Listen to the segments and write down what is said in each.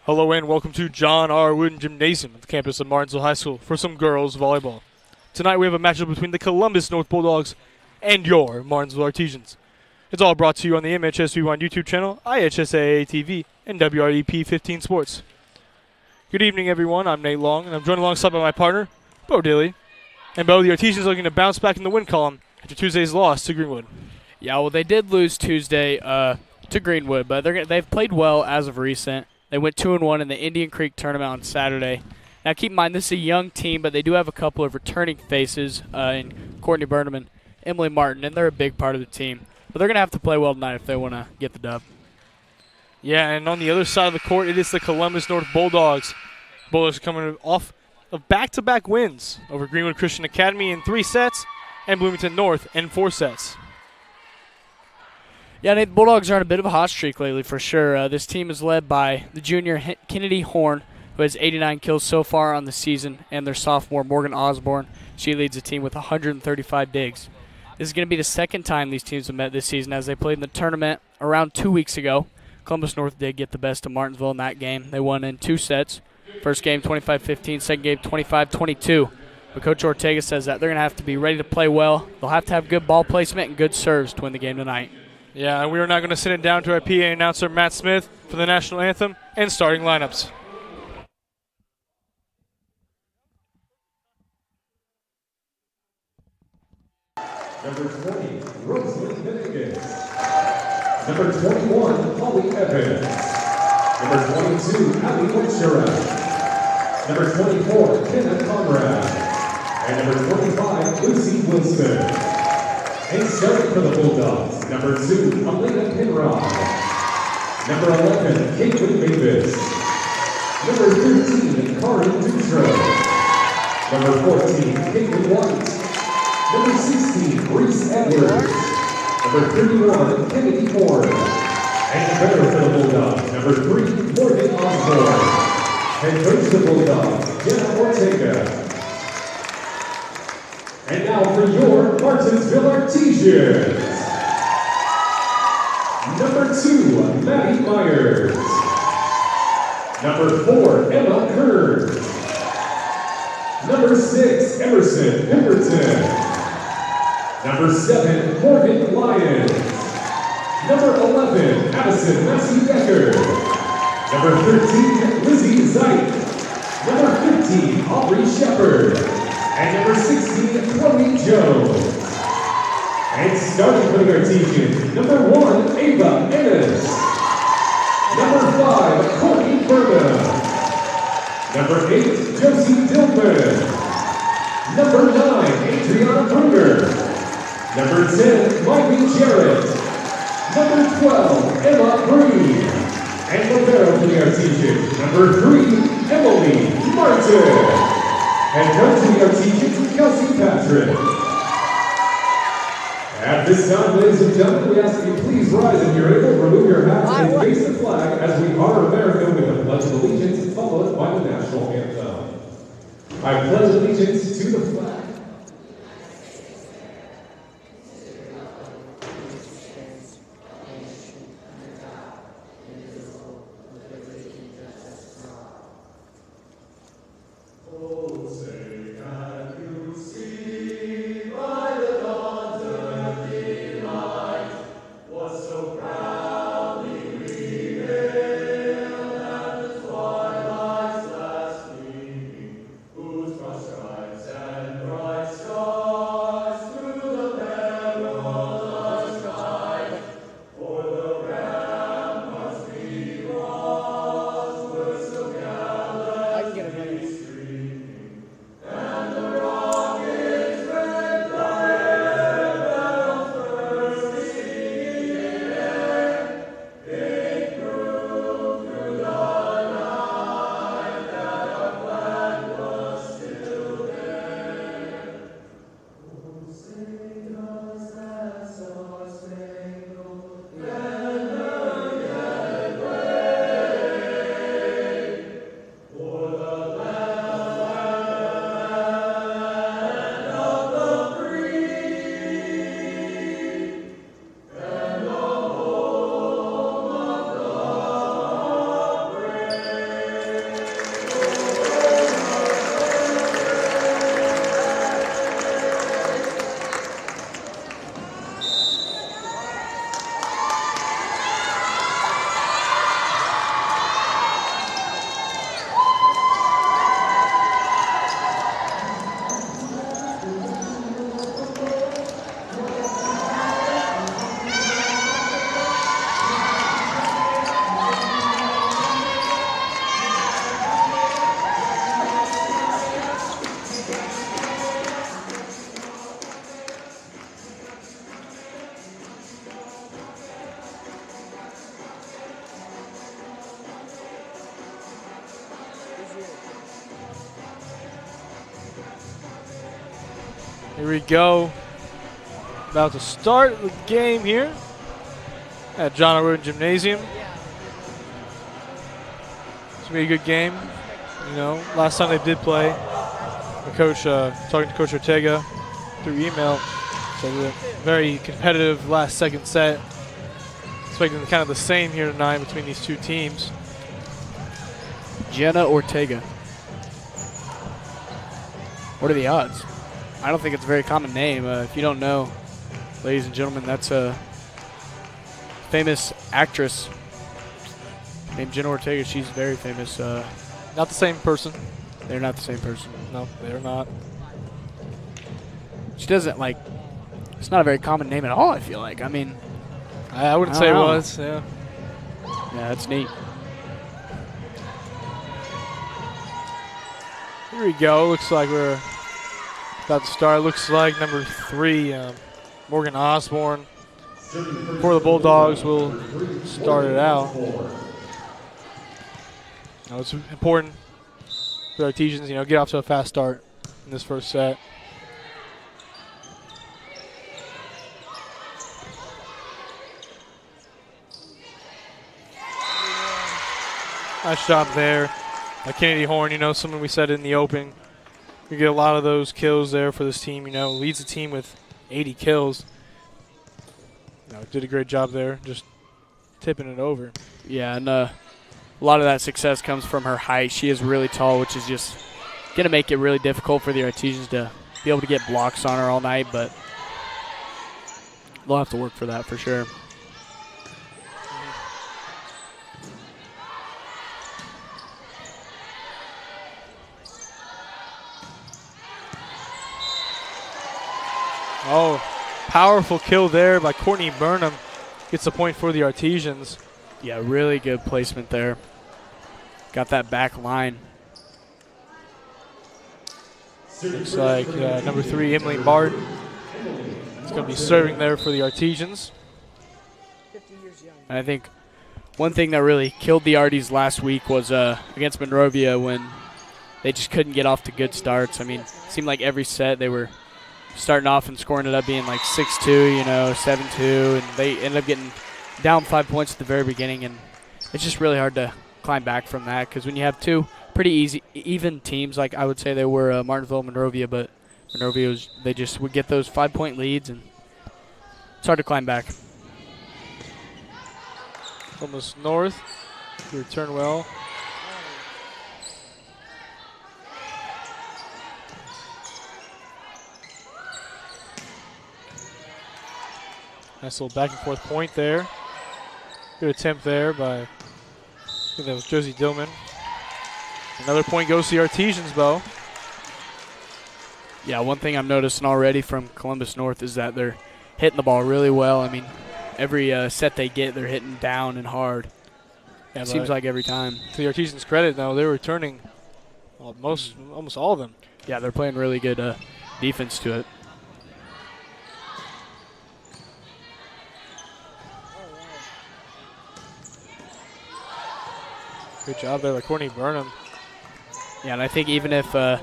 Hello and welcome to John R. Wooden Gymnasium at the campus of Martinsville High School for some girls volleyball. Tonight we have a matchup between the Columbus North Bulldogs and your Martinsville Artesians. It's all brought to you on the MHS Rewind YouTube channel, IHSAA TV, and WREP 15 Sports. Good evening, everyone. I'm Nate Long, and I'm joined alongside by my partner, Bo Dilly. And Bo, the Artesians are looking to bounce back in the win column after Tuesday's loss to Greenwood. Yeah, well, they did lose Tuesday to Greenwood, but they've played well as of recent. They went 2-1 in the Indian Creek tournament on Saturday. Now, keep in mind, this is a young team, but they do have a couple of returning faces in Courtney Berneman, Emily Martin, and they're a big part of the team. But they're going to have to play well tonight if they want to get the dub. Yeah, and on the other side of the court, it is the Columbus North Bulldogs. Bulldogs are coming off of back-to-back wins over Greenwood Christian Academy in 3 sets and Bloomington North in 4 sets. Yeah, the Bulldogs are on a bit of a hot streak lately for sure. This team is led by the junior Kennedy Horn, who has 89 kills so far on the season, and their sophomore Morgan Osborne. She leads the team with 135 digs. This is going to be the second time these teams have met this season, as they played in the tournament around 2 weeks ago. Columbus North did get the best of Martinsville in that game. They won in 2 sets. First game 25-15, second game 25-22. But Coach Ortega says that they're going to have to be ready to play well. They'll have to have good ball placement and good serves to win the game tonight. Yeah, and we are now going to send it down to our PA announcer, Matt Smith, for the national anthem and starting lineups. Number 20, Rosamond Finnegan. Number 21, Holly Evans. Number 22, Abby Witcherat. Number 24, Kenna Conrad. And number 25, Lucy Wilson. And starting for the Bulldogs, number 2, Elena Penrod. Number 11, Caitlin Davis. Number 13, Karin Dutro. Number 14, Caitlin White. Number 16, Reese Edwards. Number 31, Kennedy Ford. And better for the Bulldogs, number 3, Morgan Osborne. Head coach of the Bulldogs, Jenna Ortega. And now for your Martinsville Artesians. Number 2, Maddie Myers. Number 4, Emma Kern. Number 6, Emerson Pemberton. Number 7, Morgan Lyons. Number 11, Addison Massey Becker. Number 13, Lizzie Zeit. Number 15, Aubrey Shepard. And number 16, Chloe Jones. And starting for the Artesians, number 1, Ava Ennis. Number 5, Courtney Berna. Number 8, Josie Dillman. Number 9, Adriana Bruner. Number 10, Mikey Jarrett. Number 12, Emma Green. And libero for the Artesians, number 3, Emily Martin. And coach of the Artesians, Kelsey Patrick. At this time, ladies and gentlemen, we ask that you please rise if you're able, remove your hats and face the flag as we honor America with the Pledge of Allegiance, followed by the national anthem. I pledge allegiance to the flag. Here we go. About to start the game here at John R. Wooden Gymnasium. It's going to be a good game. You know, last time they did play, the coach, talking to Coach Ortega through email, so a very competitive last second set. Expecting kind of the same here tonight between these two teams. Jenna Ortega. What are the odds? I don't think it's a very common name. If you don't know, ladies and gentlemen, that's a famous actress named Jenna Ortega. She's very famous. Not the same person. They're not the same person. No, they're not. She doesn't like. It's not a very common name at all. I feel like. I mean, I wouldn't say it was. Yeah. Yeah, that's neat. Here we go. Looks like we're about to start. Looks like number 3, Morgan Osborne, for the Bulldogs, will start it out. Now it's important for the Artesians, get off to a fast start in this first set. Nice job there. Kennedy Horn, something we said in the open. We get a lot of those kills there for this team, leads the team with 80 kills. Did a great job there, just tipping it over. Yeah, and a lot of that success comes from her height. She is really tall, which is just going to make it really difficult for the Artesians to be able to get blocks on her all night, but they'll have to work for that for sure. Oh, powerful kill there by Courtney Burnham. Gets a point for the Artesians. Yeah, really good placement there. Got that back line. Looks like number 3, Emily Martin, is going to be serving there for the Artesians. And I think one thing that really killed the Arties last week was against Monrovia when they just couldn't get off to good starts. I mean, it seemed like every set they were starting off and scoring it up being like 6-2, 7-2, and they ended up getting down 5 points at the very beginning, and it's just really hard to climb back from that because when you have two pretty even teams, like I would say they were Martinsville and Monrovia, but Monrovia, they just would get those 5-point leads, and it's hard to climb back. Almost north. Return well. Nice little back and forth point there. Good attempt there by, I think that was Josie Dillman. Another point goes to the Artesians, Bo. Yeah, one thing I'm noticing already from Columbus North is that they're hitting the ball really well. I mean, every set they get, they're hitting down and hard. Yeah, it seems like every time. To the Artesians' credit, though, they're returning almost all of them. Yeah, they're playing really good defense to it. Good job there by Courtney Burnham. Yeah, and I think even if the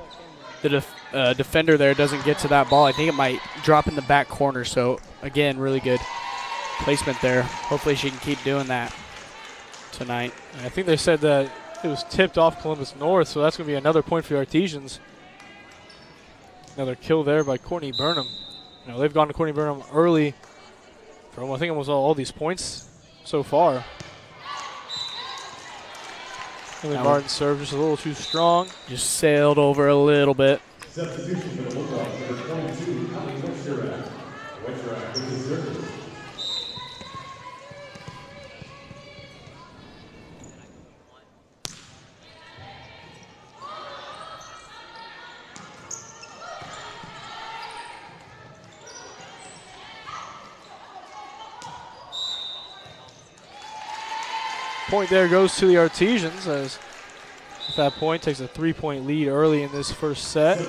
defender there doesn't get to that ball, I think it might drop in the back corner. So, again, really good placement there. Hopefully she can keep doing that tonight. And I think they said that it was tipped off Columbus North, so that's going to be another point for the Artesians. Another kill there by Courtney Burnham. They've gone to Courtney Burnham early from, I think, almost all these points so far. Emily Martin served just a little too strong. Just sailed over a little bit. Substitution for the Bulldogs, number 22, Holly Wexerath. Wexerath is the server. Point there goes to the Artesians as at that point takes a 3-point lead early in this first set.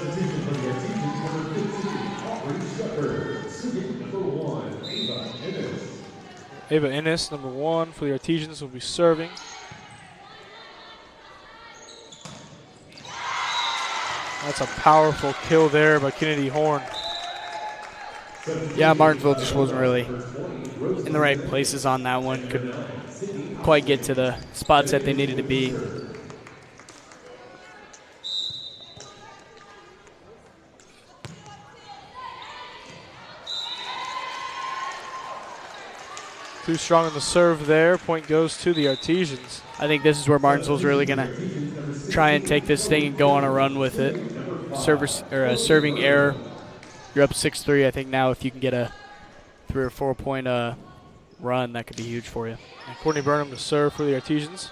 Ava Ennis, number 1 for the Artesians, will be serving. That's a powerful kill there by Kennedy Horn. Yeah, Martinsville just wasn't really in the right places on that one. Couldn't quite get to the spots that they needed to be. Too strong on the serve there. Point goes to the Artesians. I think this is where Martinsville's really going to try and take this thing and go on a run with it. Serving error. You're up 6-3. I think now if you can get a 3 or 4 point run, that could be huge for you. And Courtney Burnham to serve for the Artesians.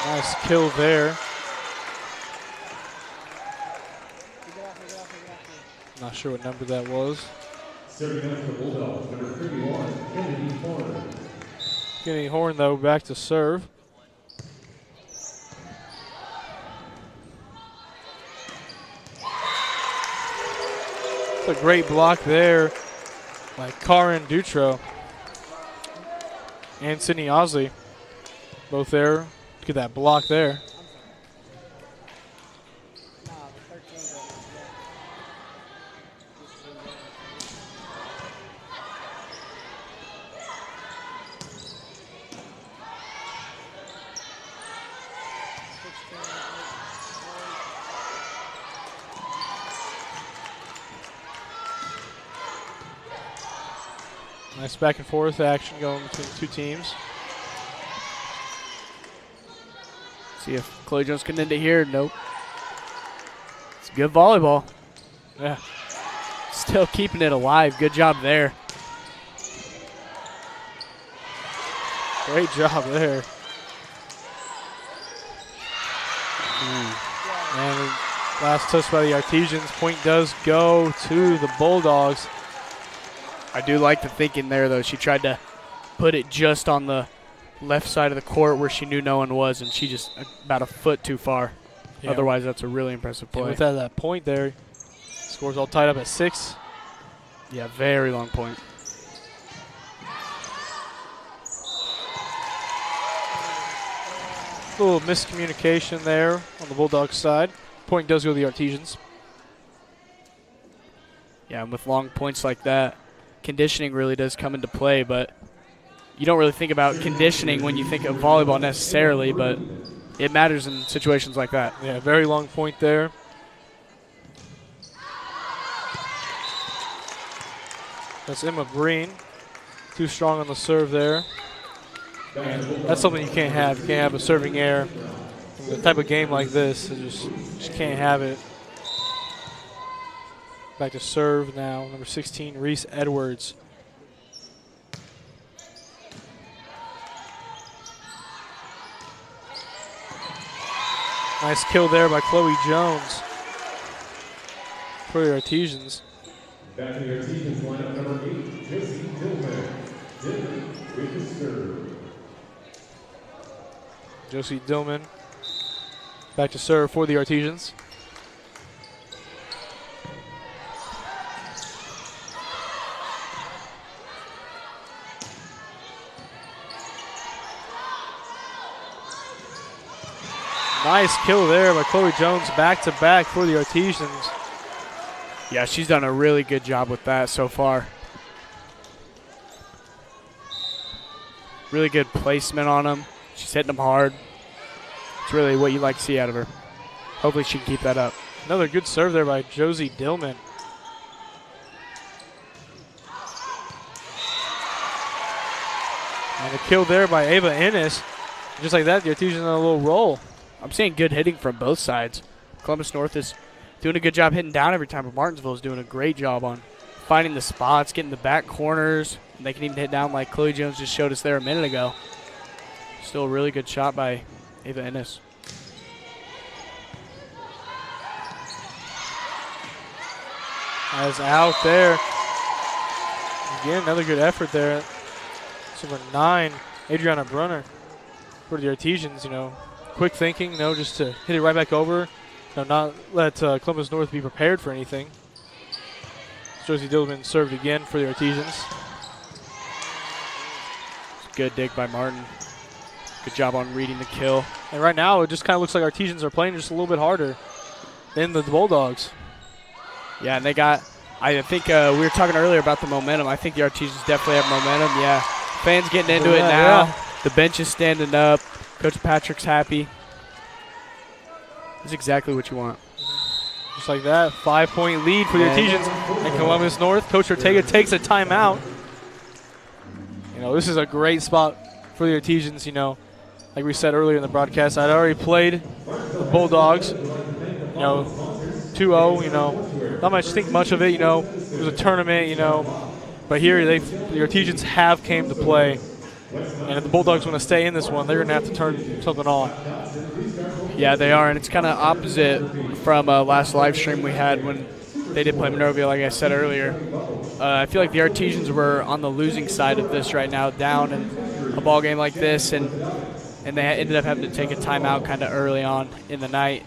Nice kill there. Not sure what number that was. Serving out for Bulldogs, number 31, Kennedy Horn. Kennedy Horn, though, back to serve. It's a great block there by Karin Dutro and Sydney Osley. Both there. Look at that block there. Nice back and forth action going between the two teams. See if Chloe Jones can end it here. Nope. It's good volleyball. Yeah. Still keeping it alive. Good job there. Great job there. And last touch by the Artesians. Point does go to the Bulldogs. I do like the thinking there, though. She tried to put it just on the left side of the court where she knew no one was, and she just about a foot too far. Yeah. Otherwise, that's a really impressive play. And with that point there, scores all tied up at 6. Yeah, very long point. A little miscommunication there on the Bulldogs side. Point does go to the Artesians. Yeah, and with long points like that, conditioning really does come into play, but you don't really think about conditioning when you think of volleyball necessarily, but it matters in situations like that. Yeah, very long point there. That's Emma Breen. Too strong on the serve there. And that's something you can't have. You can't have a serving error. In a type of game like this, you just can't have it. Back to serve now, number 16, Reese Edwards. Nice kill there by Chloe Jones for the Artesians. Back in the Artesians lineup, number 8, Josie Dillman. Dillman with the serve. Josie Dillman back to serve for the Artesians. Nice kill there by Chloe Jones, back-to-back for the Artesians. Yeah, she's done a really good job with that so far. Really good placement on them. She's hitting them hard. It's really what you like to see out of her. Hopefully she can keep that up. Another good serve there by Josie Dillman. And a kill there by Ava Ennis. Just like that, the Artesians on a little roll. I'm seeing good hitting from both sides. Columbus North is doing a good job hitting down every time, but Martinsville is doing a great job on finding the spots, getting the back corners. And they can even hit down like Chloe Jones just showed us there a minute ago. Still a really good shot by Ava Ennis. As out there. Again, another good effort there. It's number 9, Adriana Brunner for the Artesians, quick thinking, just to hit it right back over. Not let Columbus North be prepared for anything. Josie Dillman served again for the Artesians. Good dig by Martin. Good job on reading the kill. And right now, it just kind of looks like Artesians are playing just a little bit harder than the Bulldogs. Yeah, and they got – I think we were talking earlier about the momentum. I think the Artesians definitely have momentum, yeah. Fans getting into it now. Yeah. The bench is standing up. Coach Patrick's happy. That's exactly what you want. Just like that, 5-point lead for the Artesians and Columbus North. Coach Ortega takes a timeout. You know, this is a great spot for the Artesians, you know. Like we said earlier in the broadcast, I'd already played the Bulldogs, you know, 2-0, you know. Not much think much of it, you know. It was a tournament, you know. But here, the Artesians have came to play. And if the Bulldogs want to stay in this one, they're going to have to turn something on. Yeah, they are, and it's kind of opposite from last live stream we had when they did play Monrovia, like I said earlier. I feel like the Artesians were on the losing side of this right now, down in a ball game like this, and they ended up having to take a timeout kind of early on in the night.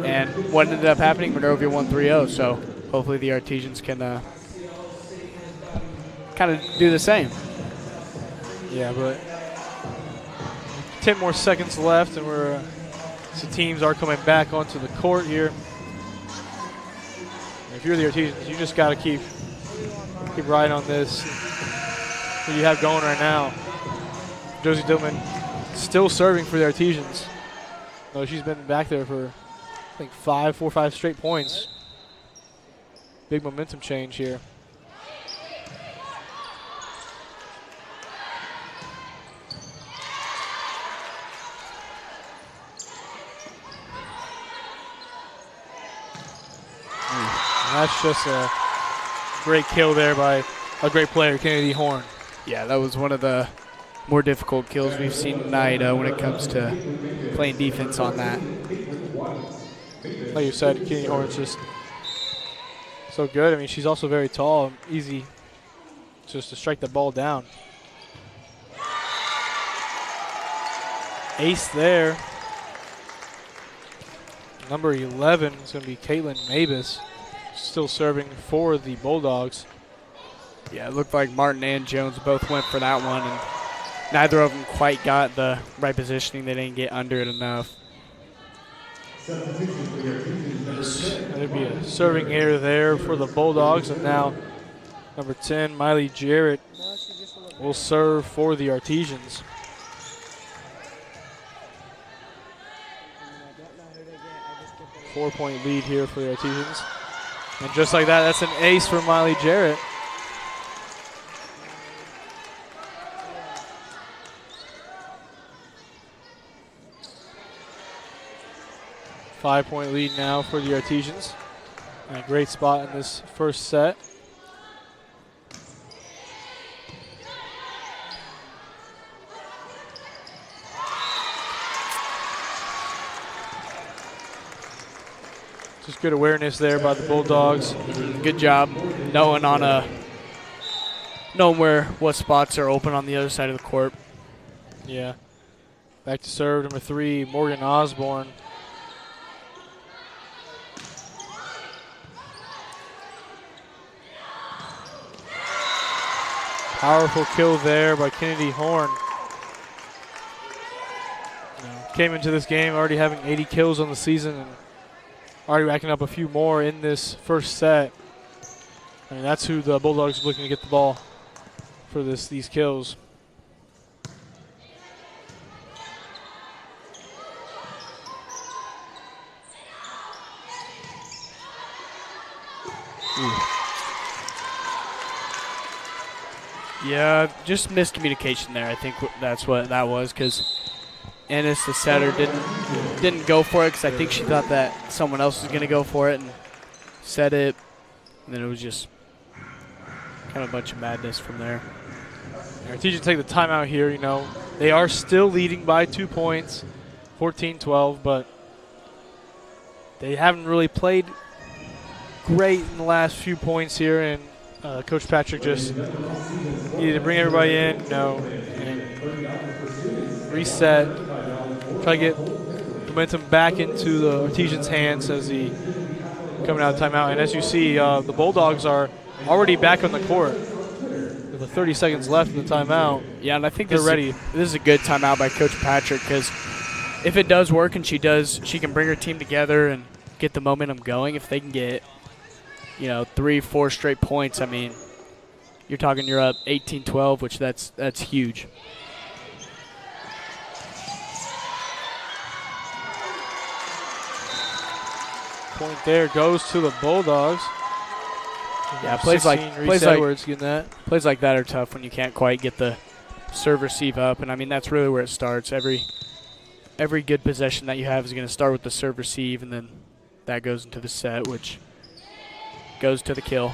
And what ended up happening, Monrovia won 3-0, so hopefully the Artesians can kind of do the same. Yeah, but 10 more seconds left, and the teams are coming back onto the court here. If you're the Artesians, you just got to keep riding on this. What you have going right now. Josie Dillman still serving for the Artesians. Though she's been back there for, I think, 4 or 5 straight points. Big momentum change here. That's just a great kill there by a great player, Kennedy Horn. Yeah, that was one of the more difficult kills we've seen tonight when it comes to playing defense on that. Like you said, Kennedy Horn's just so good. I mean, she's also very tall, easy just to strike the ball down. Ace there. Number 11 is going to be Caitlin Mabus, still serving for the Bulldogs. Yeah, it looked like Martin and Jones both went for that one, and neither of them quite got the right positioning. They didn't get under it enough. There'd be a serving error there for the Bulldogs, and now number 10, Miley Jarrett, will serve for the Artesians. Four-point lead here for the Artesians. And just like that, that's an ace for Miley Jarrett. Five-point lead now for the Artesians. And a great spot in this first set. Just good awareness there by the Bulldogs. Good job knowing what spots are open on the other side of the court. Yeah. Back to serve, number 3, Morgan Osborne. Powerful kill there by Kennedy Horn. Came into this game already having 80 kills on the season and already racking up a few more in this first set. I mean, that's who the Bulldogs are looking to get the ball for these kills. Yeah, just miscommunication there. I think that's what that was, because Ennis, the setter, didn't go for it because I think she thought that someone else was going to go for it and set it. And then it was just kind of a bunch of madness from there. Artesian take the timeout here. You know, they are still leading by 2 points, 14-12, but they haven't really played great in the last few points here, and Coach Patrick just needed to bring everybody in, you know, and reset, try to get momentum back into the Artesians' hands as he coming out of timeout. And as you see, the Bulldogs are already back on the court with the 30 seconds left in the timeout. Yeah, and I think they're ready. This is a good timeout by Coach Patrick, because if it does work and she can bring her team together and get the momentum going, if they can get 3-4 straight points, I mean, you're talking you're up 18-12, which that's huge. Point there goes to the Bulldogs. Yeah, plays like getting that. Plays like that are tough when you can't quite get the serve receive up, and I mean that's really where it starts. Every good possession that you have is going to start with the serve receive, and then that goes into the set, which goes to the kill.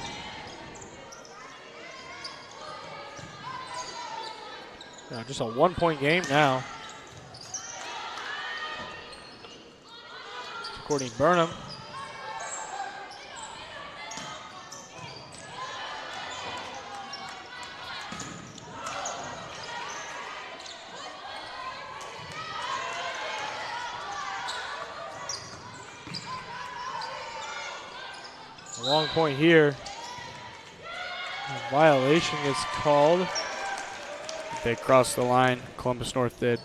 Just a 1-point game now. Courtney Burnham. A long point here. A violation is called. They crossed the line. Columbus North did.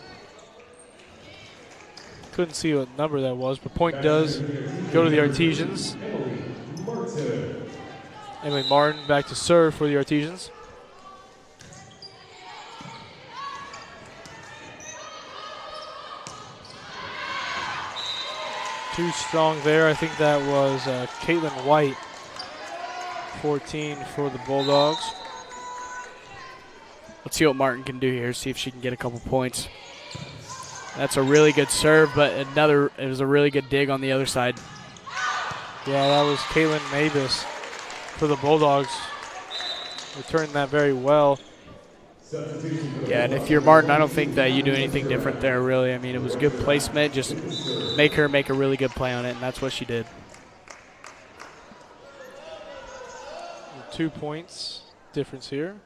Couldn't see what number that was, but point does go to the Artesians. Emily Martin back to serve for the Artesians. Too strong there. I think that was Caitlin White, 14 for the Bulldogs. Let's see what Martin can do here, see if she can get a couple points. That's a really good serve, but it was a really good dig on the other side. Yeah, that was Caitlin Mavis for the Bulldogs. Returned that very well. Yeah, and if you're Martin, I don't think that you do anything different there, really. I mean, it was good placement. Just make her make a really good play on it, and that's what she did. 2 points difference here.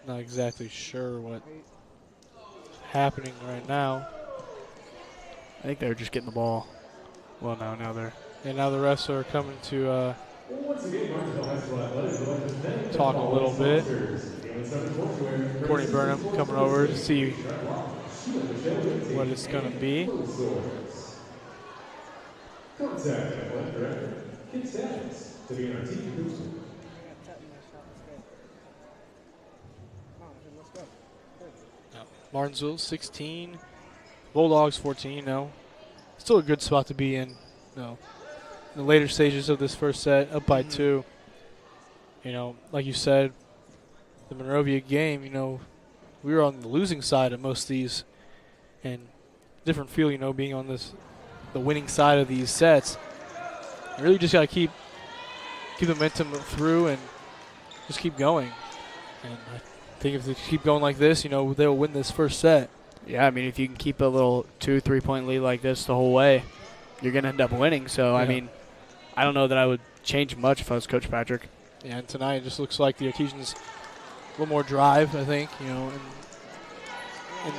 Not exactly sure what's happening right now. I think they're just getting the ball. Well, no, now they're. And now the refs are coming to talk a little bit. Courtney Burnham coming over to see what it's going to be. Martinsville 16, Bulldogs 14. Still a good spot to be in. In the later stages of this first set, up by 2. Like you said, the Monrovia game, we were on the losing side of most of these, and different feel, being on the winning side of these sets. You really just got to keep the momentum through and just keep going. And I think if they keep going like this, they'll win this first set. Yeah, I mean, if you can keep a little 2-3 point lead like this the whole way, you're going to end up winning. So, yeah. I mean, I don't know that I would change much if I was Coach Patrick. Yeah, and tonight it just looks like the Artesians a little more drive, I think, in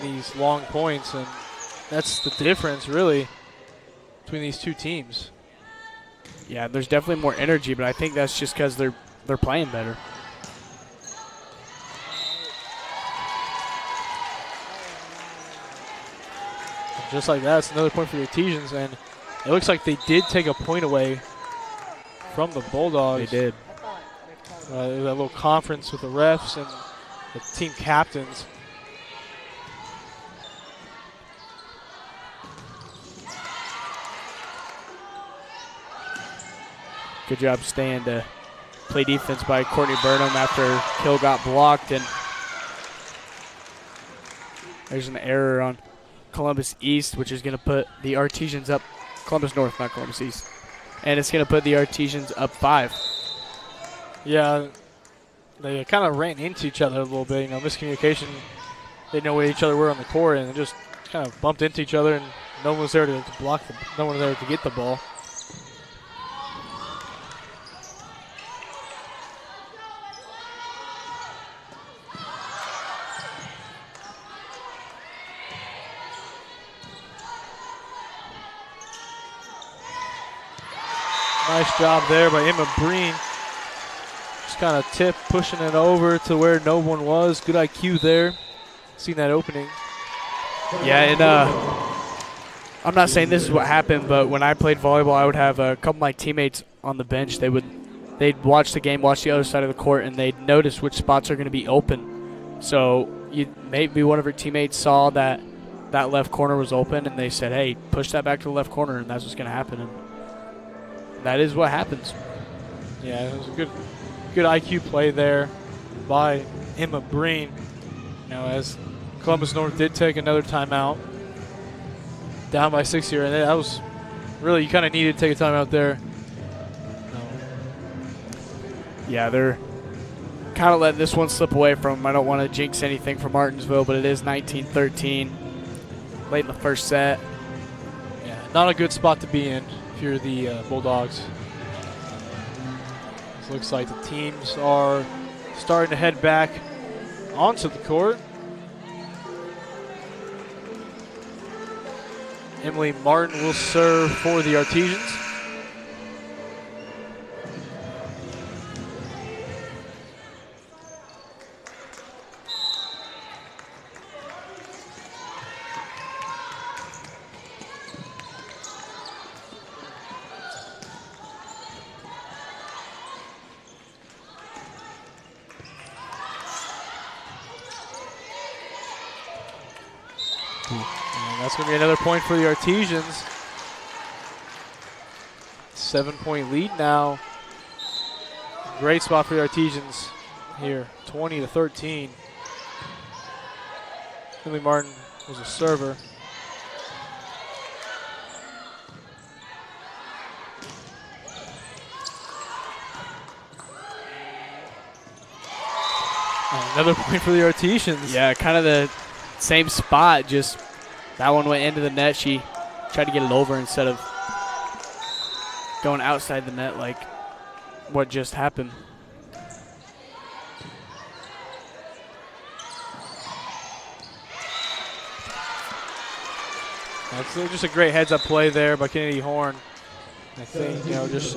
these long points. And that's the difference, really, between these two teams. Yeah, there's definitely more energy, but I think that's just because they're playing better. And just like that, it's another point for the Artesians, and it looks like they did take a point away from the Bulldogs. They did. There was that little conference with the refs and the team captains. Good job staying to play defense by Courtney Burnham after kill got blocked, and there's an error on Columbus East, which is going to put the Artesians up. Columbus North, not Columbus East. And it's going to put the Artesians up 5. Yeah, they kind of ran into each other a little bit. Miscommunication. They didn't know where each other were on the court, and they just kind of bumped into each other, and no one was there to block. No one was there to get the ball. Nice job there by Emma Breen. Just kind of pushing it over to where no one was. Good IQ there. Seen that opening. Yeah, and I'm not saying this is what happened, but when I played volleyball, I would have a couple of my teammates on the bench, they'd watch the game, watch the other side of the court, and they'd notice which spots are going to be open. So maybe one of her teammates saw that left corner was open, and they said, hey, push that back to the left corner, and that's what's going to happen. And that is what happens. Yeah, it was a good IQ play there by Emma Breen. As Columbus North did take another timeout, down by 6 here, and that was really, you kind of needed to take a timeout there. Yeah, they're kind of letting this one slip away from them. I don't want to jinx anything for Martinsville, but it is 19-13 late in the first set. Yeah, not a good spot to be in if you're the Bulldogs. It looks like the teams are starting to head back onto the court. Emily Martin will serve for the Artesians. And that's going to be another point for the Artesians. 7-point lead now. Great spot for the Artesians here, 20-13. Emily Martin was a server. And another point for the Artesians. Yeah, kind of the same spot, just that one went into the net. She tried to get it over instead of going outside the net like what just happened. That's just a great heads-up play there by Kennedy Horn. I think, just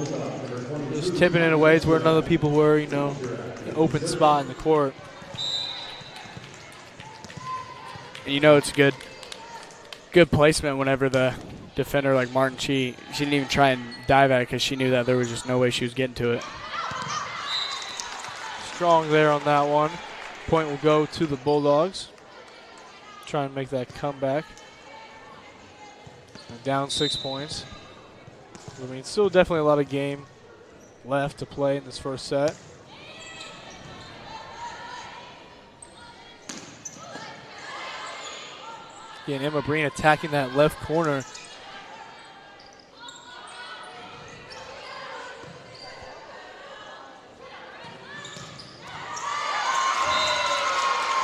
tipping it away to where none of the people were, an open spot in the court. And it's good placement whenever the defender like Martin, she didn't even try and dive at it because she knew that there was just no way she was getting to it. Strong there on that one. Point will go to the Bulldogs. Try and make that comeback. Down 6 points. I mean, still definitely a lot of game left to play in this first set. Again, Emma Breen attacking that left corner.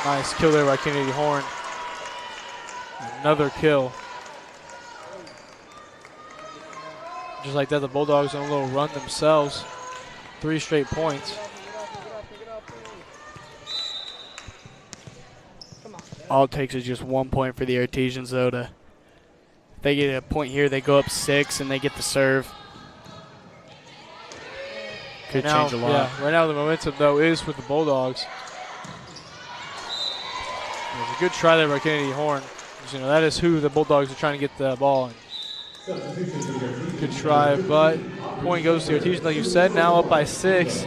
Nice kill there by Kennedy Horn. Another kill. Just like that, the Bulldogs on a little run themselves. 3 straight points. All it takes is just 1 point for the Artesians, though. If they get a point here, they go up 6 and they get the serve. Could change a lot. Yeah, right now the momentum, though, is with the Bulldogs. There's a good try there by Kennedy Horn. That is who the Bulldogs are trying to get the ball in. Good try, but point goes to the Artesians, like you said. Now up by 6.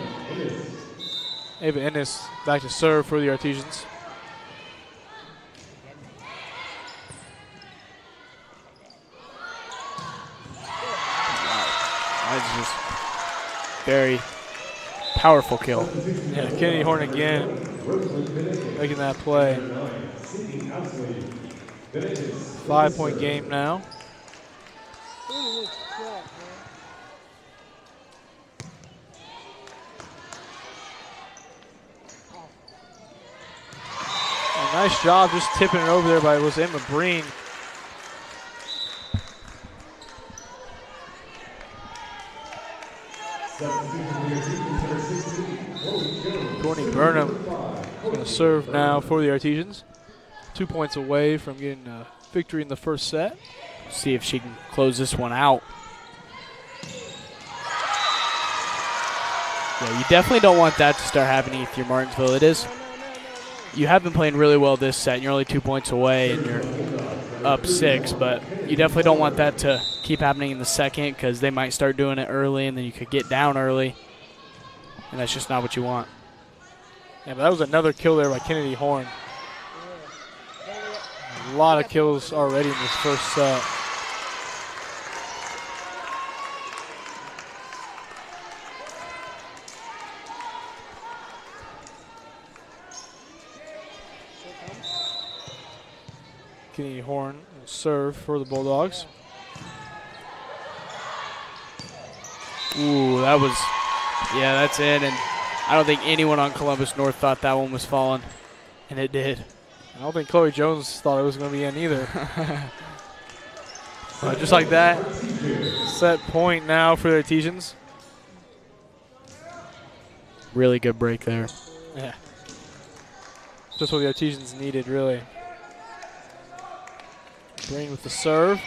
Ava Ennis back to serve for the Artesians. That's just very powerful kill. Yeah, Kennedy Horn again making that play. 5-point game now. Nice job just tipping it over there by Emma Breen. Courtney Burnham is going to serve now for the Artesians. 2 points away from getting a victory in the first set. See if she can close this one out. Yeah, you definitely don't want that to start happening if you're Martinsville. You have been playing really well this set, and you're only 2 points away, and up 6, but you definitely don't want that to keep happening in the second because they might start doing it early and then you could get down early, and that's just not what you want. Yeah, but that was another kill there by Kennedy Horn. A lot of kills already in this first set. Kennedy Horn will serve for the Bulldogs. Ooh, that was, yeah, that's in, and I don't think anyone on Columbus North thought that one was falling, and it did. I don't think Chloe Jones thought it was going to be in either. Just like that, set point now for the Artesians. Really good break there. Yeah. Just what the Artesians needed, really. Brain with the serve.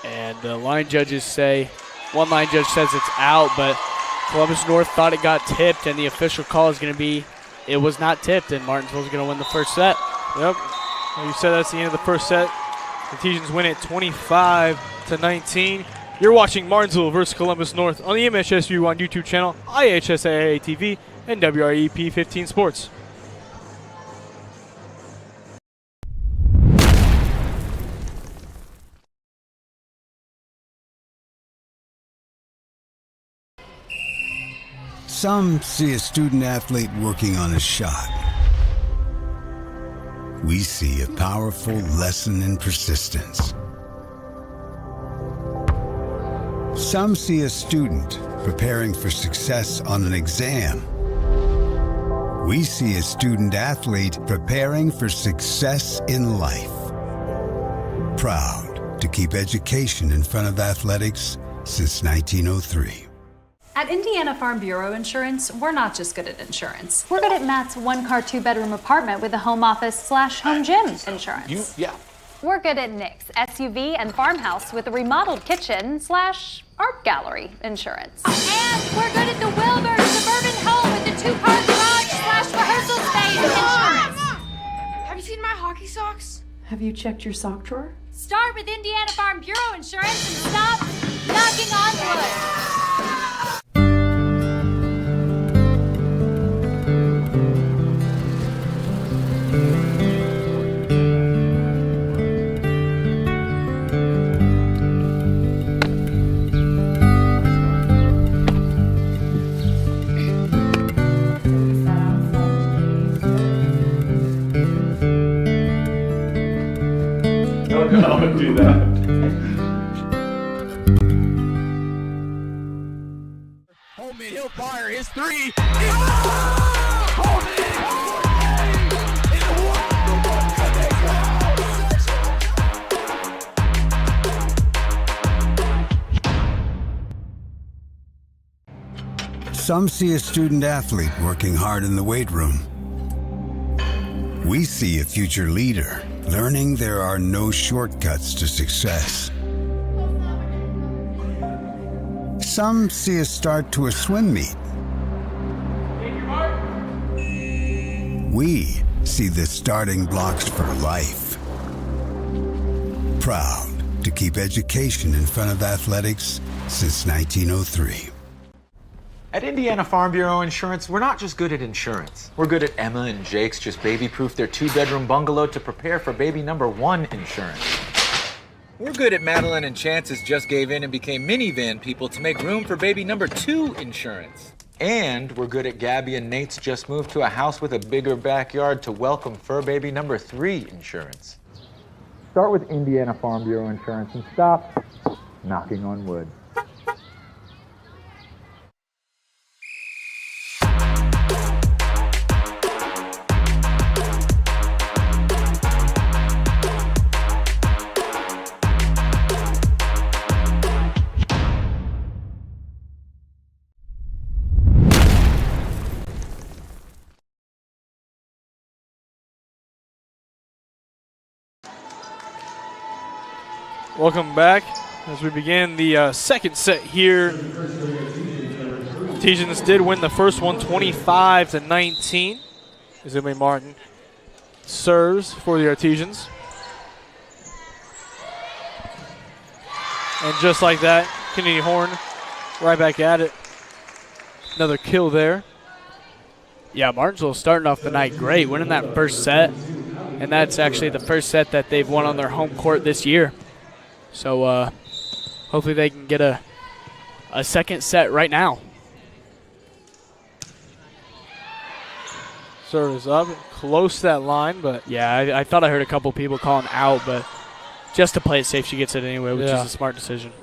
And the line judges say, one line judge says it's out, but Columbus North thought it got tipped, and the official call is going to be it was not tipped, and Martinsville's going to win the first set. Yep. Like you said, that's the end of the first set. The Artesians win it 25-19. You're watching Martinsville versus Columbus North on the MHS U1 YouTube channel, IHSAA TV, and WREP 15 Sports. Some see a student athlete working on a shot. We see a powerful lesson in persistence. Some see a student preparing for success on an exam. We see a student athlete preparing for success in life. Proud to keep education in front of athletics since 1903. At Indiana Farm Bureau Insurance, we're not just good at insurance. We're good at Matt's one-car, two-bedroom apartment with a home office/home gym insurance. We're good at Nick's SUV and farmhouse with a remodeled kitchen/art gallery insurance. And we're good at the Wilbur suburban home with the two-car garage/rehearsal space insurance. Have you seen my hockey socks? Have you checked your sock drawer? Start with Indiana Farm Bureau Insurance and stop knocking on wood. Don't do that. Holman, he'll fire his three. Some see a student athlete working hard in the weight room. We see a future leader learning there are no shortcuts to success. Some see a start to a swim meet. We see the starting blocks for life. Proud to keep education in front of athletics since 1903. At Indiana Farm Bureau Insurance, we're not just good at insurance. We're good at Emma and Jake's just baby-proof their two-bedroom bungalow to prepare for baby number 1 insurance. We're good at Madeline and Chance's just gave in and became minivan people to make room for baby number 2 insurance. And we're good at Gabby and Nate's just moved to a house with a bigger backyard to welcome fur baby number 3 insurance. Start with Indiana Farm Bureau Insurance and stop knocking on wood. Welcome back as we begin the second set here Artesians did win the first one 25-19. As Emily Martin serves for the Artesians. And just like that, Kennedy Horn right back at it. Another kill there. Yeah, Martinsville starting off the night great, winning that first set. And that's actually the first set that they've won on their home court this year. So hopefully they can get a second set right now. Serve is up, close to that line, but yeah, I thought I heard a couple people calling out, but just to play it safe, she gets it anyway, which is a smart decision.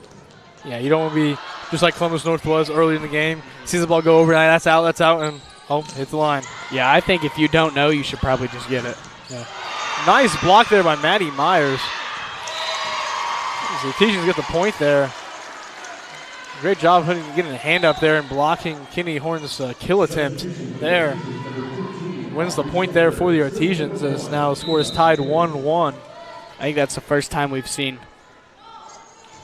Yeah, you don't want to be just like Columbus North was early in the game. Sees the ball go over, that's out, and hit the line. Yeah, I think if you don't know, you should probably just get it. Yeah. Nice block there by Maddie Myers. The Artesians get the point there. Great job getting a hand up there and blocking Kennedy Horn's kill attempt there. Wins the point there for the Artesians as now the score is tied 1-1. I think that's the first time we've seen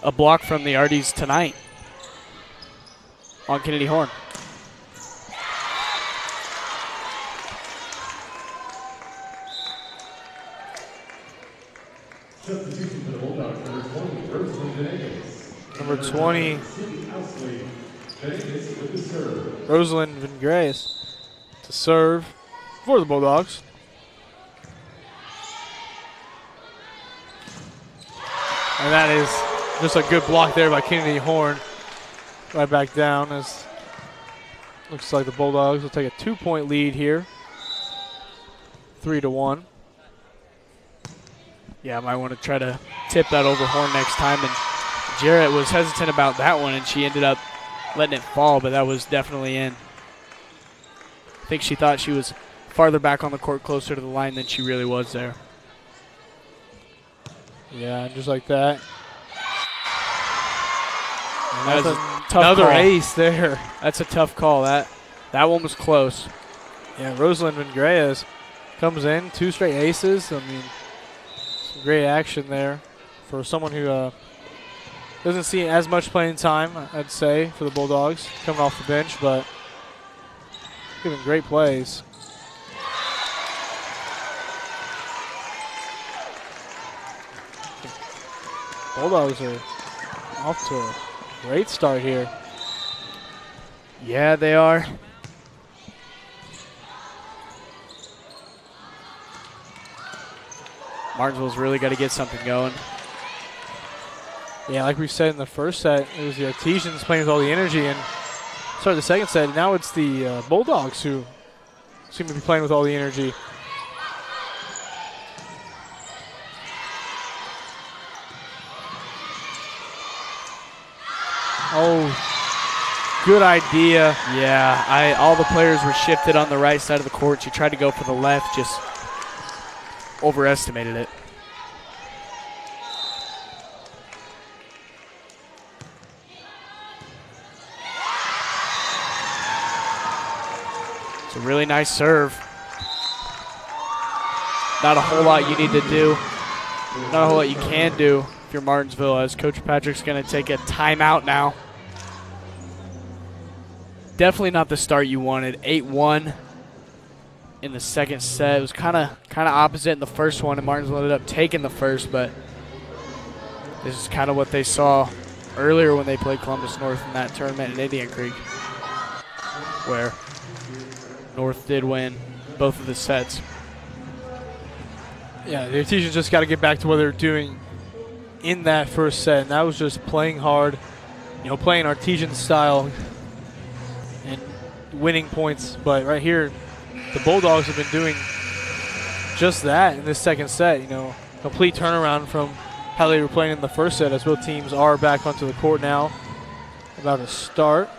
a block from the Arties tonight on Kennedy Horn. Number 20, Rosalind Vingreas to serve for the Bulldogs. And that is just a good block there by Kennedy Horn. Right back down as looks like the Bulldogs will take a 2-point lead here. 3-1. Yeah, I might want to try to tip that over Horn next time. And Jarrett was hesitant about that one, and she ended up letting it fall, but that was definitely in. I think she thought she was farther back on the court, closer to the line than she really was there. Yeah, just like that. And that was a tough another call. Ace there. That's a tough call. That one was close. Yeah, Rosalind Vingreas comes in, 2 straight aces. I mean, some great action there for someone who doesn't see as much playing time, I'd say, for the Bulldogs coming off the bench, but giving great plays. Bulldogs are off to a great start here. Yeah, they are. Martinsville's really got to get something going. Yeah, like we said in the first set, it was the Artesians playing with all the energy, and started the second set. Now it's the Bulldogs who seem to be playing with all the energy. Oh, good idea. Yeah, all the players were shifted on the right side of the court. She tried to go for the left, just overestimated it. It's a really nice serve. Not a whole lot you need to do. Not a whole lot you can do if you're Martinsville, as Coach Patrick's going to take a timeout now. Definitely not the start you wanted. 8-1 in the second set. It was kind of opposite in the first one, and Martinsville ended up taking the first, but this is kind of what they saw earlier when they played Columbus North in that tournament in Indian Creek, where North did win both of the sets. Yeah, the Artesians just got to get back to what they're doing in that first set, and that was just playing hard, playing Artesian style and winning points. But right here, the Bulldogs have been doing just that in this second set. Complete turnaround from how they were playing in the first set, as both teams are back onto the court now, about to start.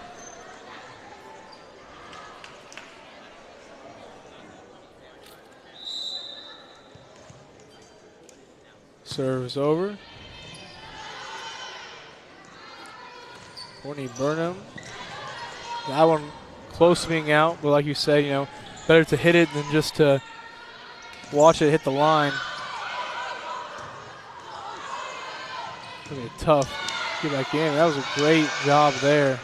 Serve is over. Courtney Burnham. That one close to being out, but like you said, better to hit it than just to watch it hit the line. It's going to be tough to get back in. That was a great job there.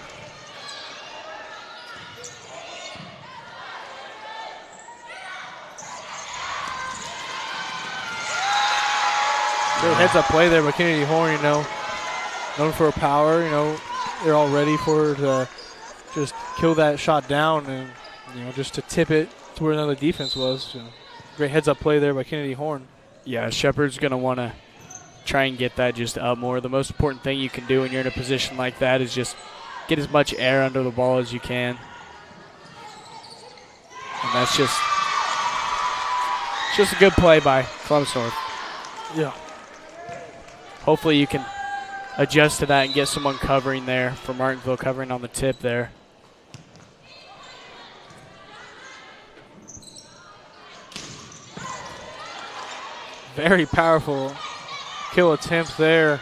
Good heads-up play there by Kennedy Horn, you know. Known for her power, you know. They're all ready for her to just kill that shot down and, you know, just to tip it to where another defense was. So, great heads-up play there by Kennedy Horn. Yeah, Shepard's going to want to try and get that just up more. The most important thing you can do when you're in a position like that is just get as much air under the ball as you can. And that's just a good play by Columbus North. Yeah. Hopefully you can adjust to that and get someone covering there for Martinsville, covering on the tip there. Very powerful kill attempt there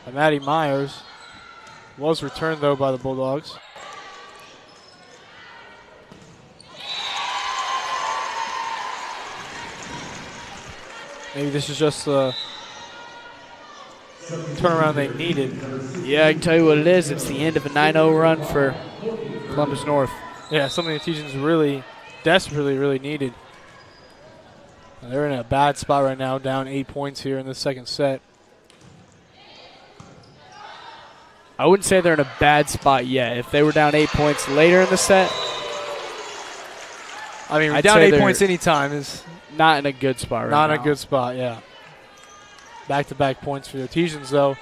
by Maddie Myers. Was returned, though, by the Bulldogs. Maybe this is just the turnaround they needed. Yeah, I can tell you what it is. It's the end of a 9-0 run for Columbus North. Yeah, something the Artesians really desperately really needed. They're in a bad spot right now, down 8 points here in the second set. I wouldn't say they're in a bad spot yet. If they were down 8 points later in the set, I mean, I'd down say 8 they're points anytime is not in a good spot right not now. in a good spot, yeah. Back-to-back points for the Artesians, though.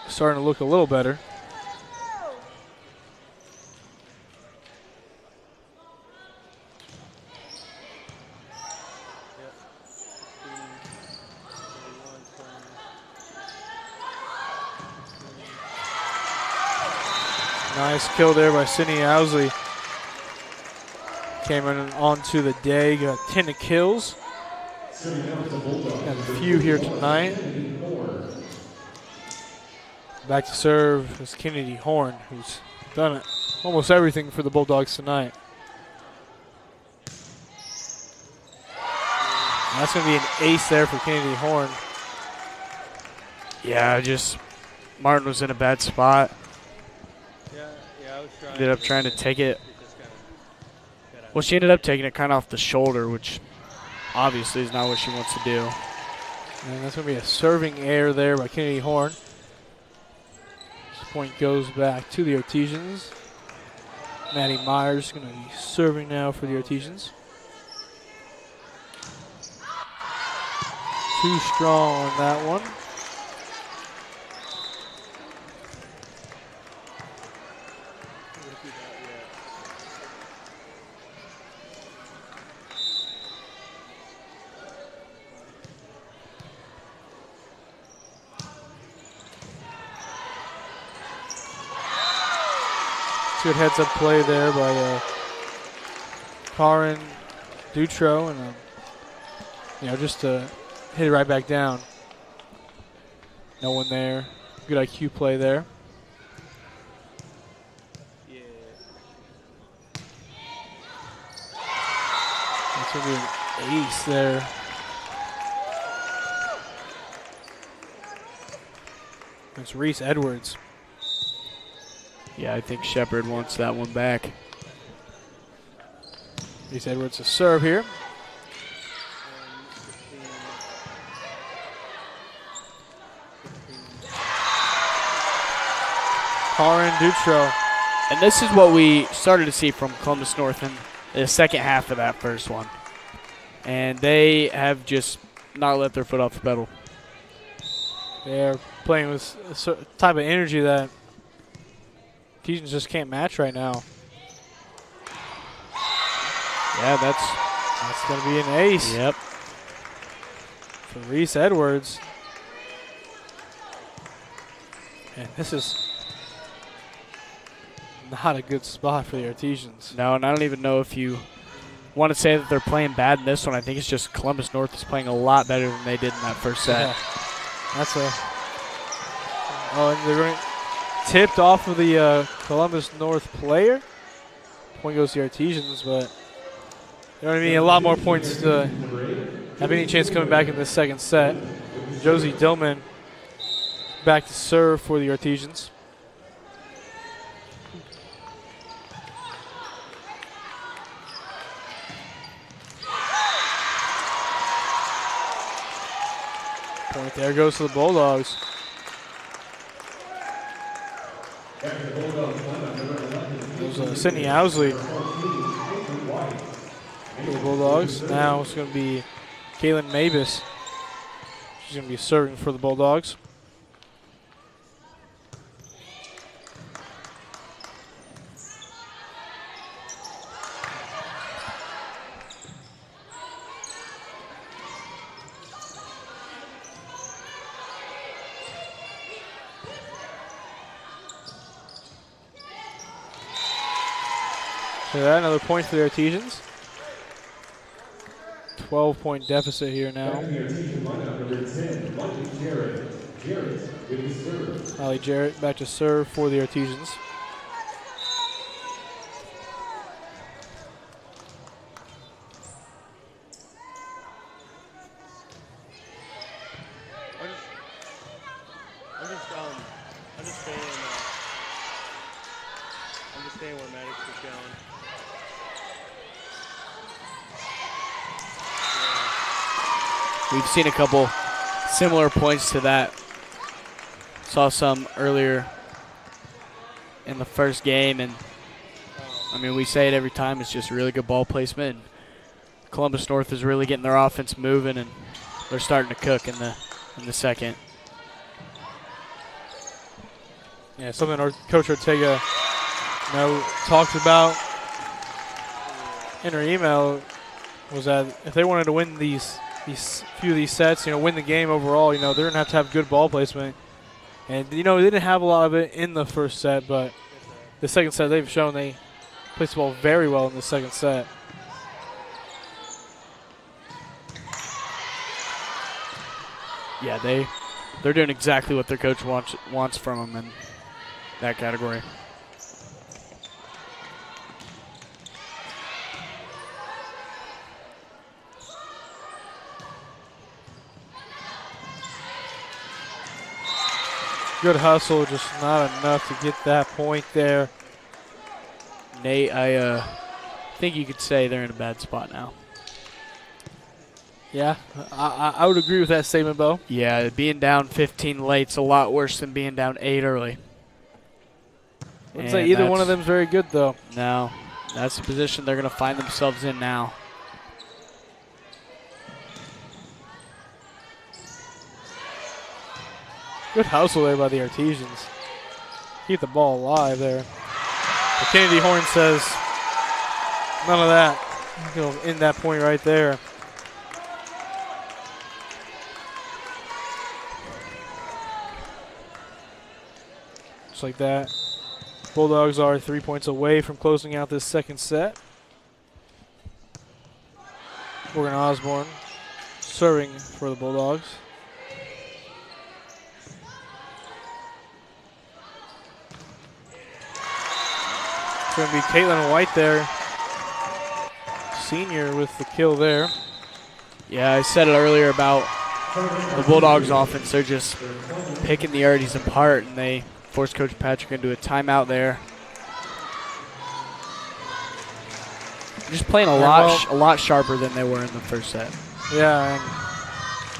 Starting to look a little better. Nice kill there by Sydney Owsley. Came in onto the day, got 10 kills. Got a few here tonight. Back to serve is Kennedy Horn, who's done almost everything for the Bulldogs tonight. That's going to be an ace there for Kennedy Horn. Yeah, just Martin was in a bad spot. Yeah, I was trying. Ended up trying to take it. Well, she ended up taking it kind of off the shoulder, which obviously is not what she wants to do. And that's going to be a serving error there by Kennedy Horn. This point goes back to the Artesians. Maddie Myers going to be serving now for the Artesians. Too strong on that one. Good heads-up play there by Karin Dutro, and you know, just to hit it right back down. No one there. Good IQ play there. Yeah. That's gonna be an ace there. It's Reese Edwards. Yeah, I think Shepard wants that one back. Reese Edwards to serve here. Karin Dutro. And this is what we started to see from Columbus North in the second half of that first one. And they have just not let their foot off the pedal. They're playing with a certain type of energy that Artesians just can't match right now. Yeah, that's going to be an ace. Yep. For Reese Edwards. And this is not a good spot for the Artesians. No, and I don't even know if you want to say that they're playing bad in this one. I think it's just Columbus North is playing a lot better than they did in that first set. Yeah. That's a... Oh, and they're going tipped off of the Columbus North player. Point goes to the Artesians, but they're going to need a lot more points to have any chance coming back in this second set. Josie Dillman back to serve for the Artesians. Point there goes to the Bulldogs. There's Sydney Owsley for the Bulldogs. Now it's going to be Kaylin Mavis. She's going to be serving for the Bulldogs. So that another point for the Artesians. 12-point deficit here now. Allie Jarrett back to serve for the Artesians. I'm just staying where Maddox is going. We've seen a couple similar points to that. Saw some earlier in the first game, and I mean, we say it every time, it's just really good ball placement. Columbus North is really getting their offense moving, and they're starting to cook in the second. Yeah, something our Coach Ortega talked about in her email was that if they wanted to win these few of these sets, win the game overall, they're going to have good ball placement. And, they didn't have a lot of it in the first set, but the second set they've shown they place the ball very well in the second set. Yeah, they're doing exactly what their coach wants from them in that category. Good hustle, just not enough to get that point there. Nate, I think you could say they're in a bad spot now. Yeah, I would agree with that statement, Bo. Yeah, being down 15 late's a lot worse than being down 8 early. I wouldn't say either one of them is very good, though. No, that's the position they're going to find themselves in now. Good hustle there by the Artesians. Keep the ball alive there. But Kennedy Horn says, none of that. He'll end that point right there. Just like that. Bulldogs are 3 points away from closing out this second set. Morgan Osborne serving for the Bulldogs. It's going to be Caitlin White there, senior, with the kill there. Yeah, I said it earlier about the Bulldogs offense. They're just picking the Arties apart, and they forced Coach Patrick into a timeout there. Just playing a lot sharper than they were in the first set. Yeah,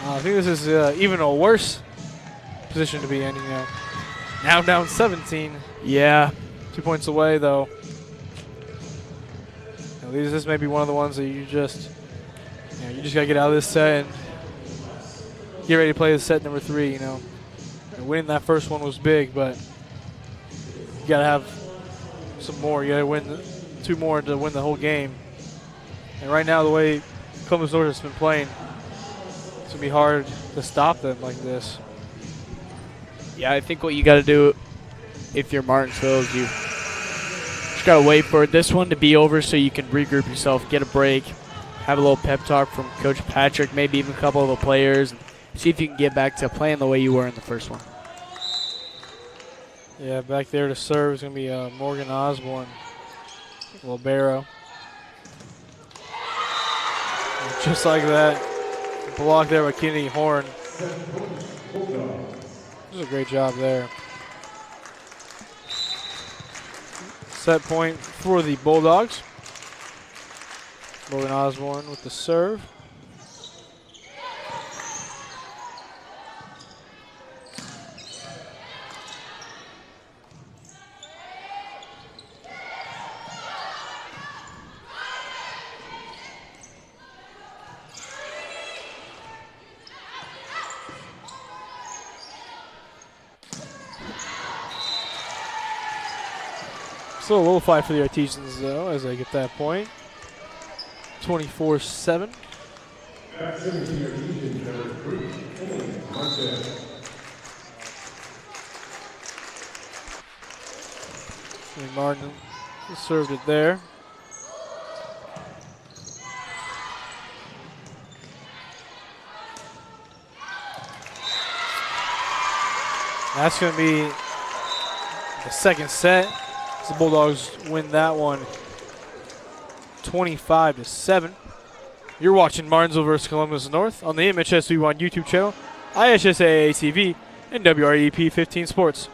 and I think this is even a worse position to be in. Now down 17. Yeah, 2 points away though. This may be one of the ones that you just gotta get out of this set and get ready to play the set number 3. And winning that first one was big, but you gotta have some more. You gotta win 2 more to win the whole game. And right now, the way Columbus North has been playing, it's gonna be hard to stop them like this. Yeah, I think what you got to do if you're Martinsville is you just got to wait for this one to be over so you can regroup yourself, get a break, have a little pep talk from Coach Patrick, maybe even a couple of the players, and see if you can get back to playing the way you were in the first one. Yeah, back there to serve is going to be Morgan Osborne, libero. And just like that, block there by Kennedy Horn. This is a great job there. Set point for the Bulldogs. Morgan Osborne with the serve. Still a little fight for the Artesians, though, as they get that point. 24-7. Martin served it there. That's going to be the second set. The Bulldogs win that one 25-7. You're watching Martinsville versus Columbus North on the MHS V1 YouTube channel, ISSAA TV, and WREP 15 Sports.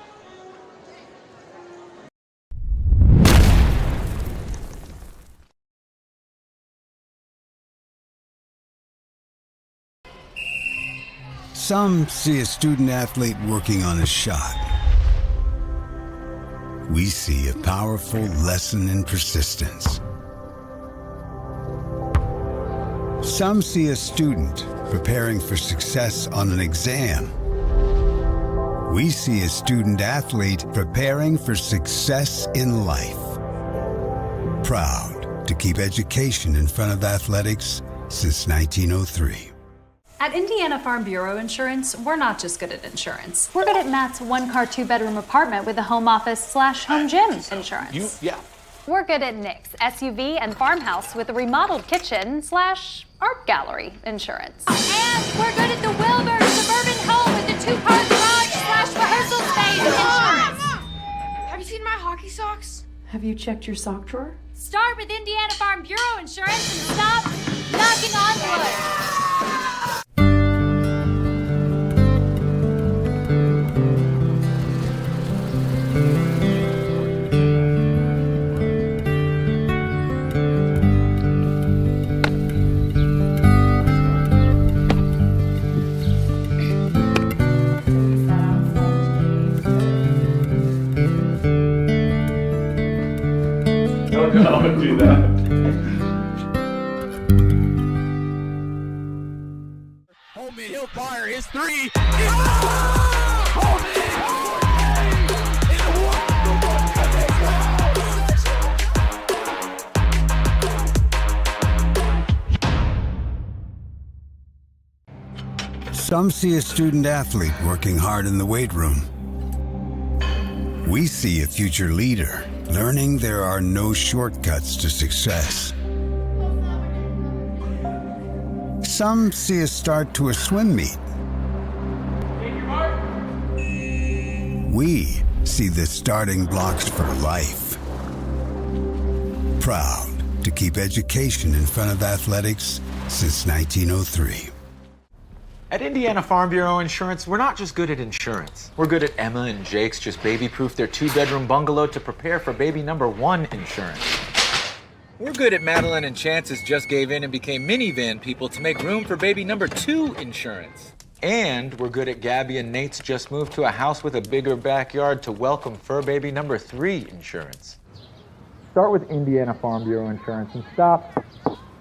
Some see a student athlete working on a shot. We see a powerful lesson in persistence. Some see a student preparing for success on an exam. We see a student athlete preparing for success in life. Proud to keep education in front of athletics since 1903. At Indiana Farm Bureau Insurance, we're not just good at insurance. We're good at Matt's one-car, two-bedroom apartment with a home office/home gym insurance. We're good at Nick's SUV and farmhouse with a remodeled kitchen/art gallery insurance. And we're good at the Wilbur suburban home with the two-car garage/rehearsal space insurance. Have you seen my hockey socks? Have you checked your sock drawer? Start with Indiana Farm Bureau Insurance and stop knocking on wood. Don't do that. Holman, he'll fire his three. Some see a student athlete working hard in the weight room. We see a future leader learning there are no shortcuts to success. Some see a start to a swim meet. We see the starting blocks for life. Proud to keep education in front of athletics since 1903. At Indiana Farm Bureau Insurance, we're not just good at insurance. We're good at Emma and Jake's just baby-proof their two-bedroom bungalow to prepare for baby number 1 insurance. We're good at Madeline and Chance's just gave in and became minivan people to make room for baby number 2 insurance. And we're good at Gabby and Nate's just moved to a house with a bigger backyard to welcome fur baby number 3 insurance. Start with Indiana Farm Bureau Insurance and stop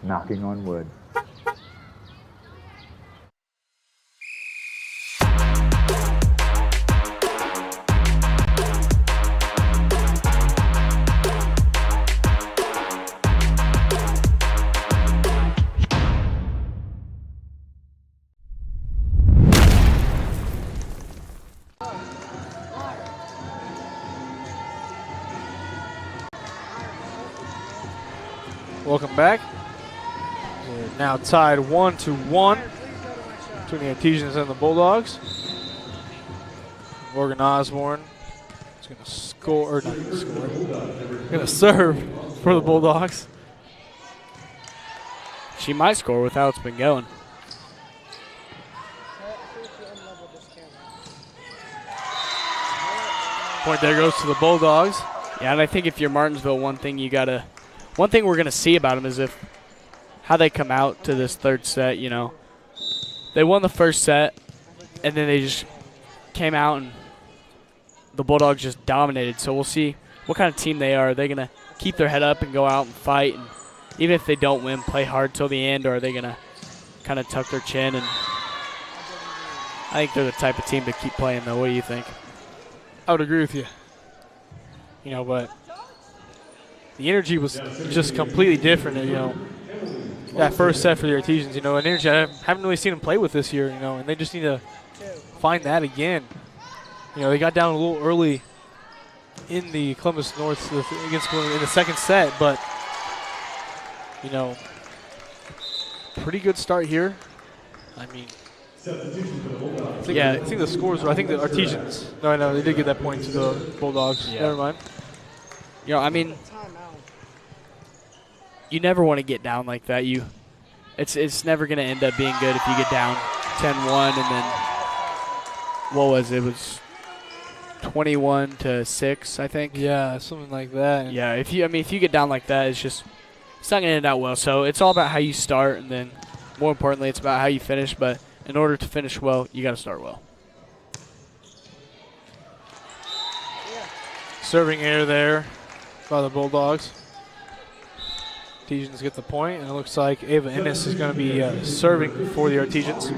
knocking on wood. Welcome back. We're now tied 1-1 between the Artesians and the Bulldogs. Morgan Osborne is going to score, or not going to score, going to serve for the Bulldogs. She might score with how it's been going. Point there goes to the Bulldogs. Yeah, and I think if you're Martinsville, one thing we're going to see about them is how they come out to this third set, you know. They won the first set, and then they just came out and the Bulldogs just dominated. So we'll see what kind of team they are. Are they going to keep their head up and go out and fight? And even if they don't win, play hard till the end, or are they going to kind of tuck their chin? And I think they're the type of team to keep playing, though. What do you think? I would agree with you. You know, but the energy was just completely different. You know, that first set for the Artesians, you know, an energy I haven't really seen them play with this year, you know, and they just need to find that again. You know, they got down a little early in the Columbus North against in the second set, but, you know, pretty good start here. I mean, I think the scores were, I think the Artesians. No, they did get that point to the Bulldogs. Yeah. Never mind. You know, I mean, you never want to get down like that. It's never going to end up being good if you get down 10-1 and then, what was it? It was 21-6, I think. Yeah, something like that. Yeah, if you get down like that, it's not going to end out well. So it's all about how you start, and then more importantly, it's about how you finish. But in order to finish well, you got to start well. Serving error there by the Bulldogs. Artesians get the point, and it looks like Ava Ennis is going to be serving for the Artesians.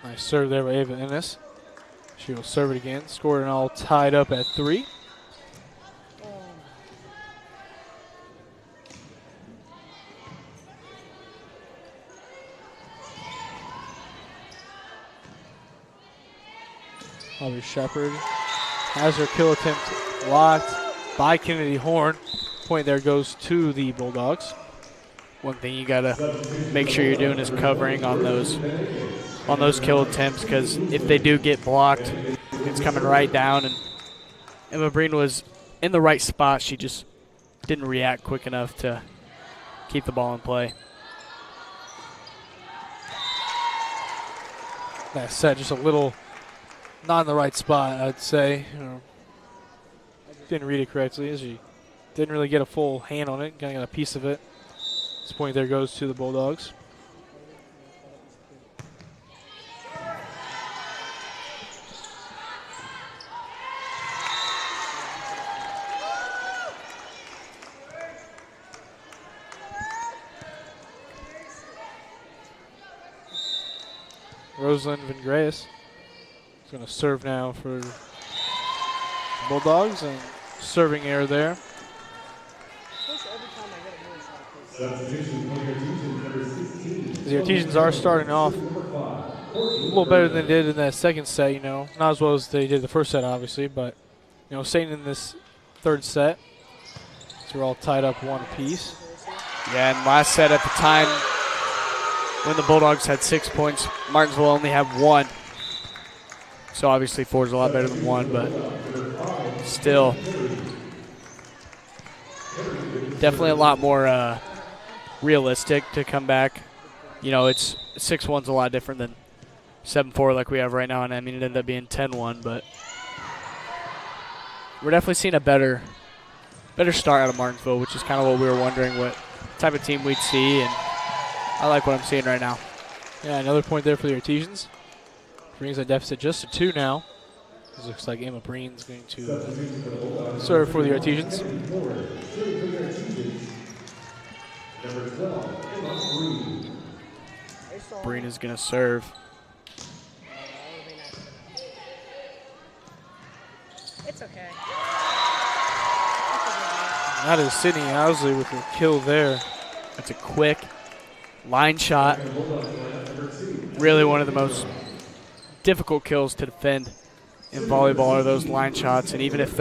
Nice serve there by Ava Ennis. She will serve it again. Scored and all tied up at 3. Bobby Shepard has her kill attempt blocked by Kennedy Horn. Point there goes to the Bulldogs. One thing you got to make sure you're doing is covering on those kill attempts, because if they do get blocked, it's coming right down. And Emma Breen was in the right spot. She just didn't react quick enough to keep the ball in play. That set just a little not in the right spot, I'd say. You know, didn't read it correctly, as she didn't really get a full hand on it. Kind of got a piece of it. This point there goes to the Bulldogs. Rosalind Vingreas is going to serve now for the Bulldogs, and serving error there. The Artesians are starting off a little better than they did in that second set, you know. Not as well as they did the first set, obviously, but, you know, staying in this third set. So we're all tied up 1 apiece. Yeah, and last set at the time, when the Bulldogs had 6 points, Martinsville only had 1. So obviously 4 is a lot better than 1, but still definitely a lot more realistic to come back. You know, it's 6-1's a lot different than 7-4 like we have right now, and I mean it ended up being 10-1, but we're definitely seeing a better start out of Martinsville, which is kind of what we were wondering, what type of team we'd see, and I like what I'm seeing right now. Yeah, another point there for the Artesians. Brings that deficit just to 2 now. It looks like Emma Breen's going to serve for the Artesians. Breen is going to serve. It's okay. That is Sydney Housley with the kill there. That's a quick line shot. Really one of the most difficult kills to defend in volleyball are those line shots, and even if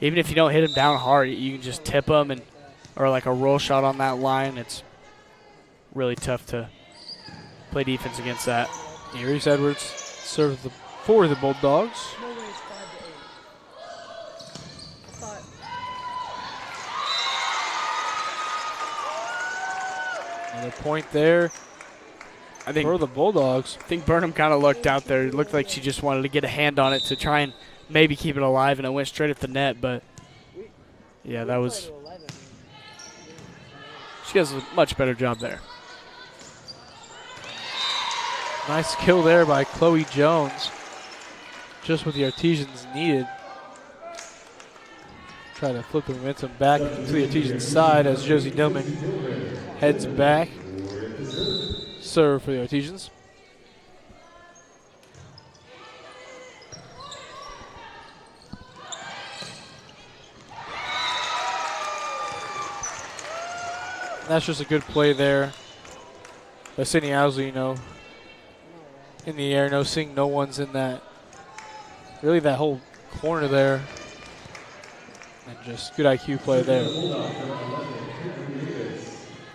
you don't hit them down hard, you can just tip them or like a roll shot on that line. It's really tough to play defense against that. Yeah, Reese Edwards serves for the Bulldogs. Another point there. I think for the Bulldogs. I think Burnham kind of looked out there. It looked like she just wanted to get a hand on it to try and maybe keep it alive, and it went straight at the net. But, yeah, that was – she does a much better job there. Nice kill there by Chloe Jones. Just what the Artesians needed. try to flip the momentum back to the Artesian side as Josie Dillman heads back. Serve for the Artesians. That's just a good play there by Sydney Owsley, you know, in the air, seeing no one's in that, really that whole corner there. And just good IQ play there.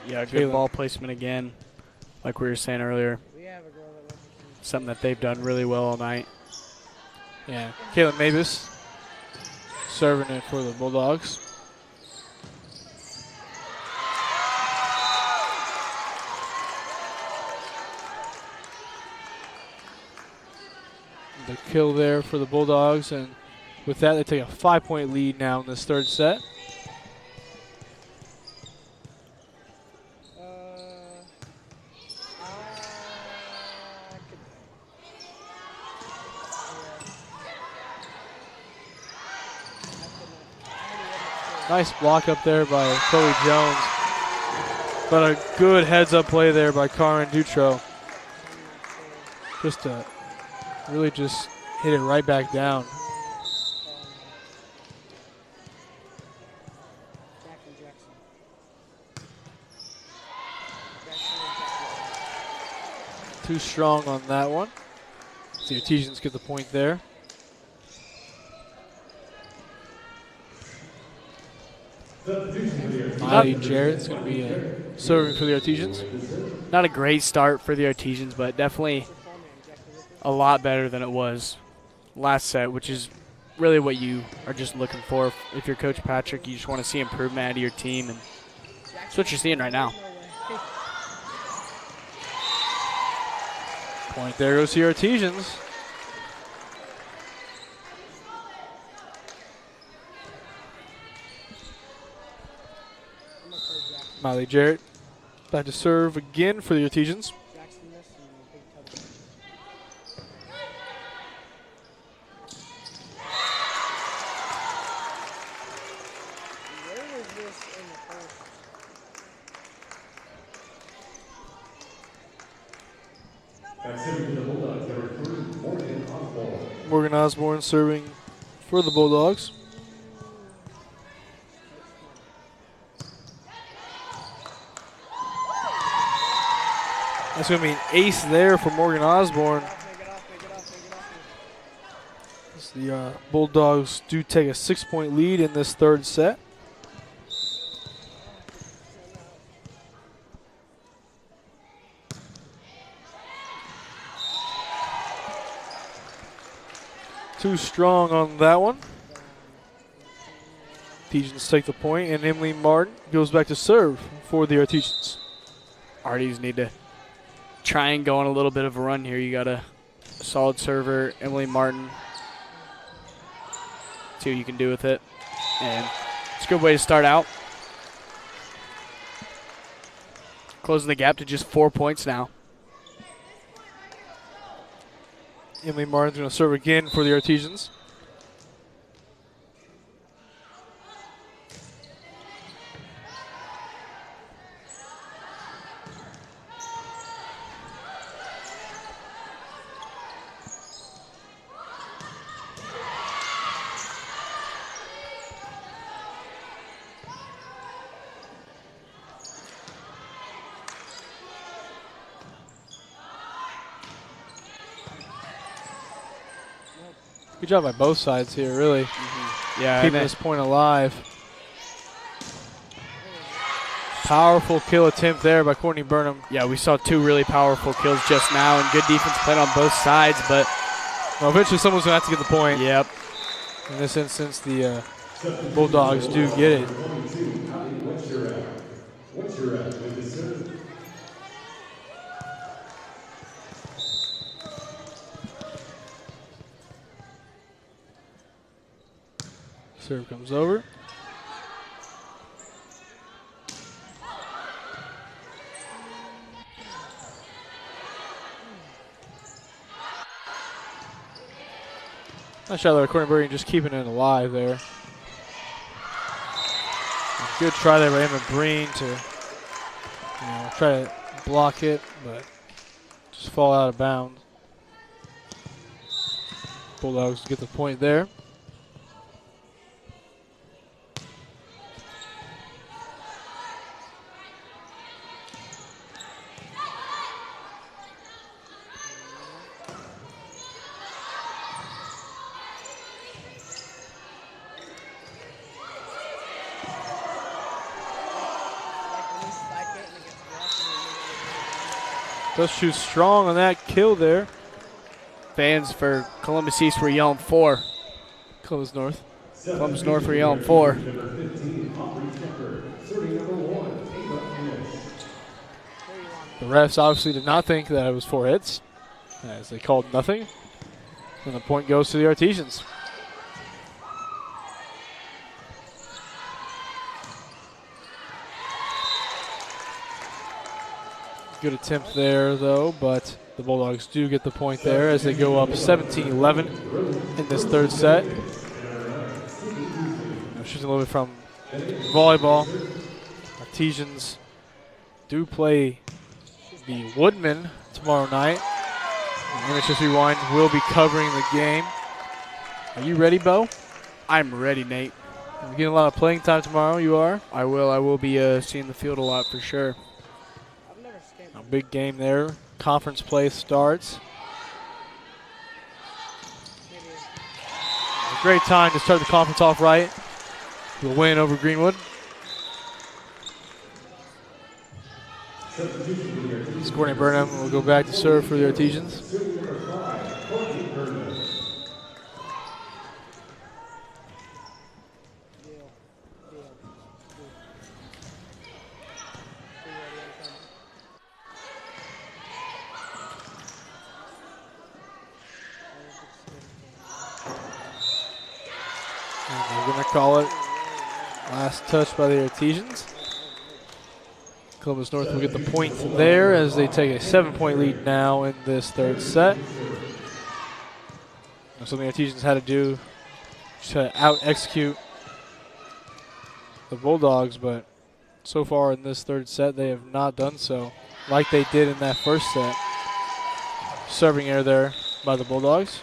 Yeah, good ball placement again, like we were saying earlier. Something that they've done really well all night. Yeah, Caitlin Mavis serving it for the Bulldogs. The kill there for the Bulldogs, and with that, they take a 5-point lead now in this third set. Nice block up there by Chloe Jones, but a good heads-up play there by Karen Dutro. Just a really just hit it right back down. Too strong on that one. The Artesians get the point there. Miley Jarrett's going to be serving for the Artesians. Not a great start for the Artesians, but definitely a lot better than it was last set, which is really what you are just looking for. If you're Coach Patrick, you just want to see improvement out of your team, and that's what you're seeing right now. Point there goes to the Artesians. Miley Jarrett back to serve again for the Artesians. Morgan Osborne serving for the Bulldogs. That's going to be an ace there for Morgan Osborne. The Bulldogs do take a 6-point lead in this third set. Too strong on that one. Artesians take the point, and Emily Martin goes back to serve for the Artesians. Arties need to try and go on a little bit of a run here. You got a solid server, Emily Martin. See what you can do with it. And it's a good way to start out. Closing the gap to just 4 points now. Emily Martin's going to serve again for the Artesians. Good job by both sides here, really. Yeah, keeping this point alive. Powerful kill attempt there by Courtney Burnham. Yeah, we saw two really powerful kills just now, and good defense played on both sides, but well, eventually someone's going to have to get the point. Yep. In this instance, the Bulldogs do get it. Serve comes over. Nice shot there, Courtney Burton, just keeping it alive there. Good try there by Emma Breen to try to block it, but just fall out of bounds. Bulldogs get the point there. Does shoot strong on that kill there. Fans for Columbus East were yelling 4. Columbus North. Columbus North were yelling 4. The refs obviously did not think that it was 4 hits, as they called nothing. And the point goes to the Artesians. Good attempt there, though, but the Bulldogs do get the point there as they go up 17-11 in this third set. Shooting a little bit from volleyball. Artesians do play the Woodmen tomorrow night. MHS Rewind will be covering the game. Are you ready, Bo? I'm ready, Nate. You're getting a lot of playing time tomorrow, you are? I will be seeing the field a lot for sure. A big game there. Conference play starts. A great time to start the conference off right. The win over Greenwood. Courtney Burnham will go back to serve for the Artesians. And they're going to call it last touch by the Artesians. Columbus North will get the point there as they take a 7-point lead now in this third set. Something the Artesians had to do to out-execute the Bulldogs, but so far in this third set they have not done so like they did in that first set. Serving error there by the Bulldogs.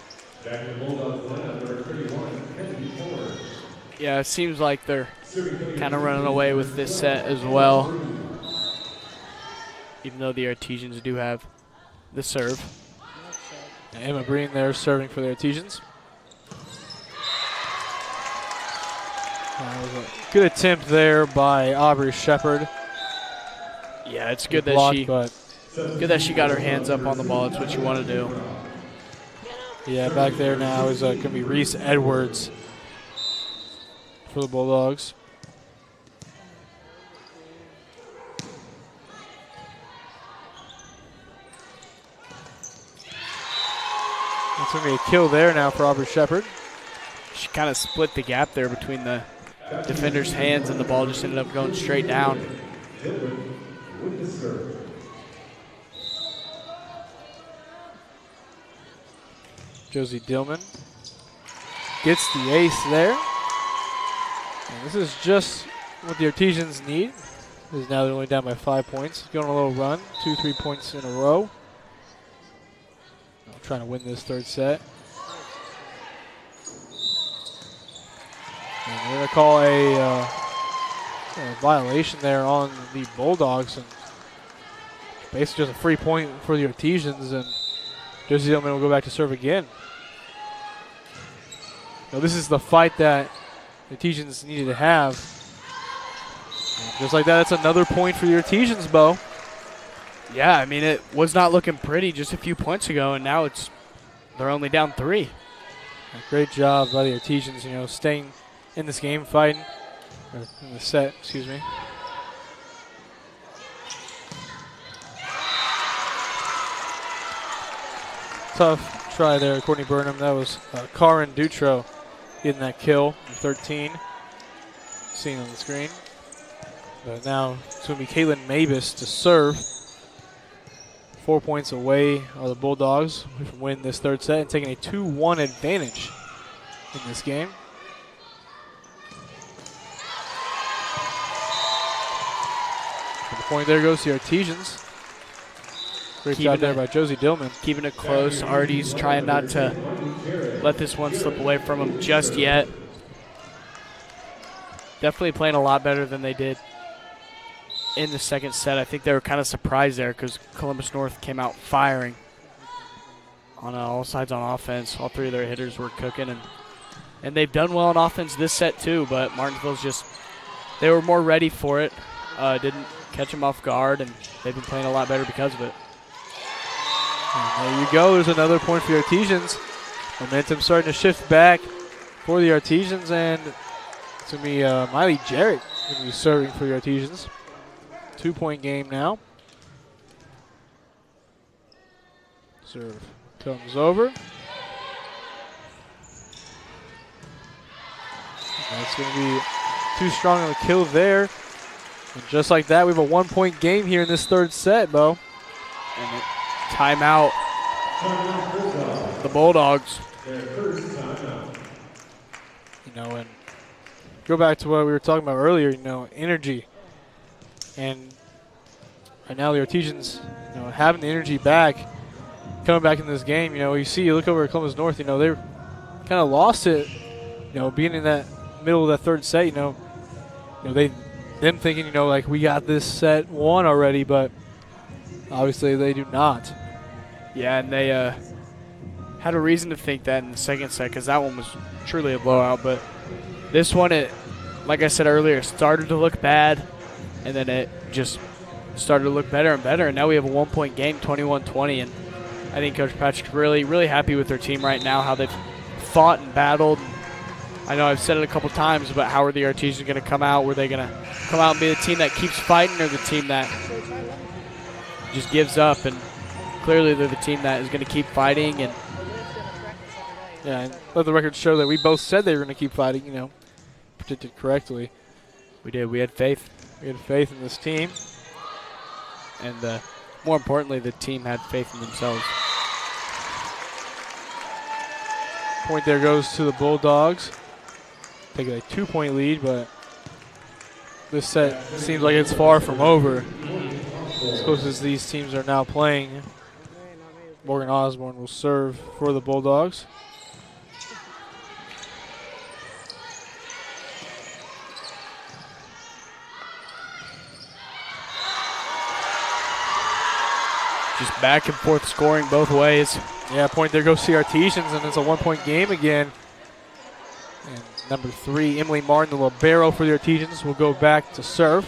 Yeah, it seems like they're kind of running away with this set as well, even though the Artesians do have the serve. Emma Breen there serving for the Artesians. That was a good attempt there by Aubrey Shepard. Yeah, it's good blocked, that she got her hands up on the ball. It's what you want to do. Yeah, back there now is going to be Reese Edwards for the Bulldogs. It's going to be a kill there now for Aubrey Shepard. She kind of split the gap there between the defender's hands, and the ball just ended up going straight down. Josie Dillman gets the ace there. And this is just what the Artesians need. This is now they're only down by 5 points. Going on a little run, 2-3 points in a row. Trying to win this third set. And they're going to call a violation there on the Bulldogs, and basically just a free point for the Artesians, and Josie Dillman will go back to serve again. Now this is the fight that the Artesians needed to have. And just like that, that's another point for the Artesians, Bo. Yeah, I mean, it was not looking pretty just a few points ago, and now they're only down 3. A great job by the Artesians, staying in this game, fighting, or in the set, excuse me. Tough try there, Courtney Burnham. That was Karin Dutro getting that kill, 13, seen on the screen. But now it's going to be Caitlin Mabus to serve. 4 points away are the Bulldogs from winning this third set and taking a 2-1 advantage in this game. Point there goes the Artesians. Great job there by Josie Dillman. Keeping it close. Artie's trying not to let this one slip away from him just yet. Definitely playing a lot better than they did in the second set. I think they were kind of surprised there because Columbus North came out firing on all sides on offense. All three of their hitters were cooking, and they've done well on offense this set too, but Martinsville's just, they were more ready for it. Didn't catch them off guard, and they've been playing a lot better because of it. And there you go. There's another point for the Artesians. Momentum starting to shift back for the Artesians, and it's going to be Miley Jarrett going to be serving for the Artesians. 2-point game now. Serve comes over. And that's going to be too strong of a kill there. And just like that, we have a 1-point game here in this third set, Bo. And timeout. The Bulldogs. You know, and go back to what we were talking about earlier, you know, energy. And right now the Artesians, you know, having the energy back, coming back in this game, you know, you look over at Columbus North, you know, they kind of lost it, you know, being in that middle of that third set, you know, them thinking, you know, like we got this set won already, but obviously they do not. Yeah, and they had a reason to think that in the second set because that one was truly a blowout. But this one, it, like I said earlier, started to look bad, and then it just started to look better and better. And now we have a 1-point game, 21-20, and I think Coach Patrick's really, really happy with their team right now, how they've fought and battled. I know I've said it a couple times, but how are the Artesians going to come out? Were they going to come out and be the team that keeps fighting or the team that just gives up? And clearly they're the team that is going to keep fighting. And yeah, and let the record show that we both said they were going to keep fighting, you know, predicted correctly. We did. We had faith. We had faith in this team. And more importantly, the team had faith in themselves. Point there goes to the Bulldogs. Taking a 2-point lead, but this set seems like it's far from over. As close as these teams are now playing. Morgan Osborne will serve for the Bulldogs. Just back and forth scoring both ways. Yeah, point there goes the Artesians, and it's a 1-point game again. And number 3, Emily Martin, the libero for the Artesians, will go back to serve.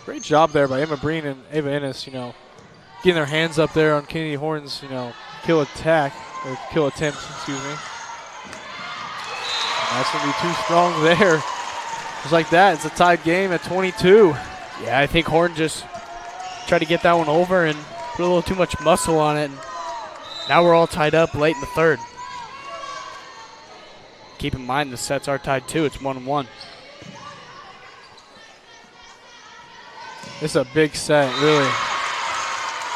Great job there by Emma Breen and Ava Ennis, you know, getting their hands up there on Kennedy Horn's, you know, kill attempt, excuse me. And that's going to be too strong there. Just like that, it's a tied game at 22. Yeah, I think Horn just tried to get that one over and put a little too much muscle on it. And now we're all tied up late in the third. Keep in mind the sets are tied too. It's 1-1. This is a big set, really.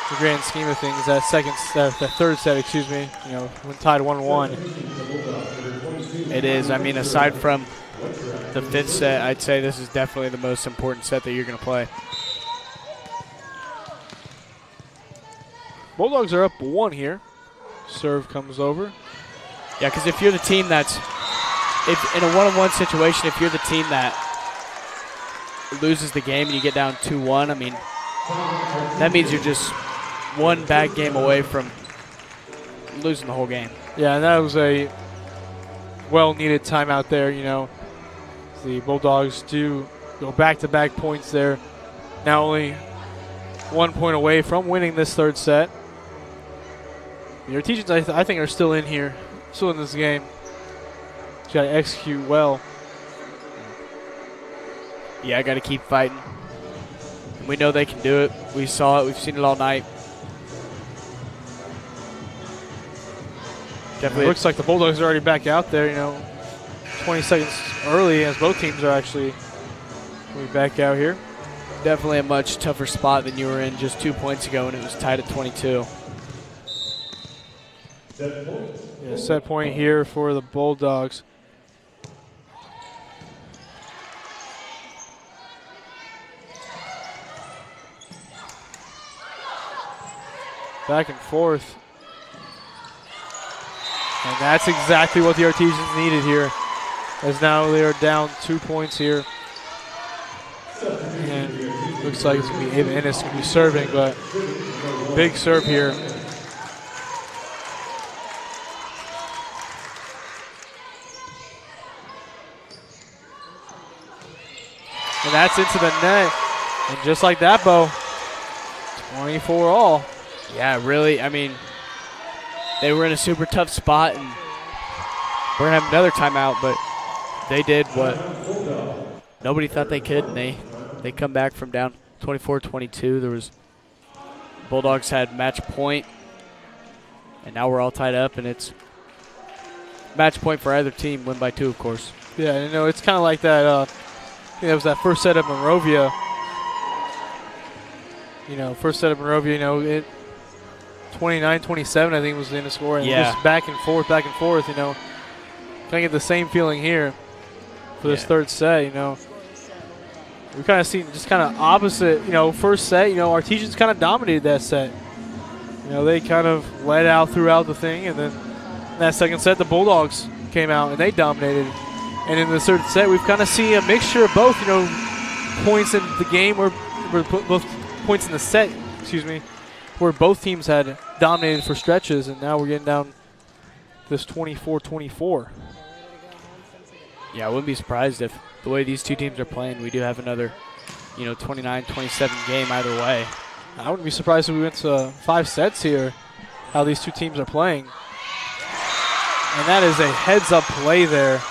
The grand scheme of things, that third set, excuse me, you know, when tied 1-1. It is. I mean, aside from the fifth set, I'd say this is definitely the most important set that you're going to play. Bulldogs are up 1 here. Serve comes over. Yeah, because if you're the team that's, if in a one-on-one situation, if you're the team that loses the game and you get down 2-1, I mean, that means you're just one bad game away from losing the whole game. Yeah, and that was a well-needed timeout there, you know. The Bulldogs do go back-to-back points there. Now only 1 point away from winning this third set. The Artesians, I think, are still in here, still in this game. Just got to execute well. Yeah, I got to keep fighting. We know they can do it. We saw it. We've seen it all night. Definitely. It looks like the Bulldogs are already back out there, you know, 20 seconds early as both teams are actually back out here. Definitely a much tougher spot than you were in just 2 points ago when it was tied at 22. Yeah, set point here for the Bulldogs. Back and forth. And that's exactly what the Artesians needed here, as now they are down 2 points here. And looks like it's going to be Ava Ennis going to be serving, but big serve here. And that's into the net. And just like that, Bo, 24 all. Yeah, really, I mean, they were in a super tough spot, and we're going to have another timeout, but they did what nobody thought they could, and they come back from down 24-22. There was Bulldogs had match point, and now we're all tied up, and it's match point for either team, win by 2, of course. Yeah, you know, it's kind of like that, I think that was that first set of Monrovia. You know, first set of Monrovia, you know, it 29-27, I think was the end of score. And just back and forth, you know. Kind of get the same feeling here for this third set, you know. We kind of seen just kind of opposite, you know, first set, you know, Artesians kind of dominated that set. You know, they kind of led out throughout the thing, and then in that second set, the Bulldogs came out and they dominated. And in the third set, we've kind of seen a mixture of both, you know, points in the game or both points in the set, excuse me, where both teams had dominated for stretches, and now we're getting down this 24-24. Yeah, I wouldn't be surprised if the way these two teams are playing, we do have another, you know, 29-27 game either way. I wouldn't be surprised if we went to 5 sets here, how these two teams are playing. And that is a heads-up play there.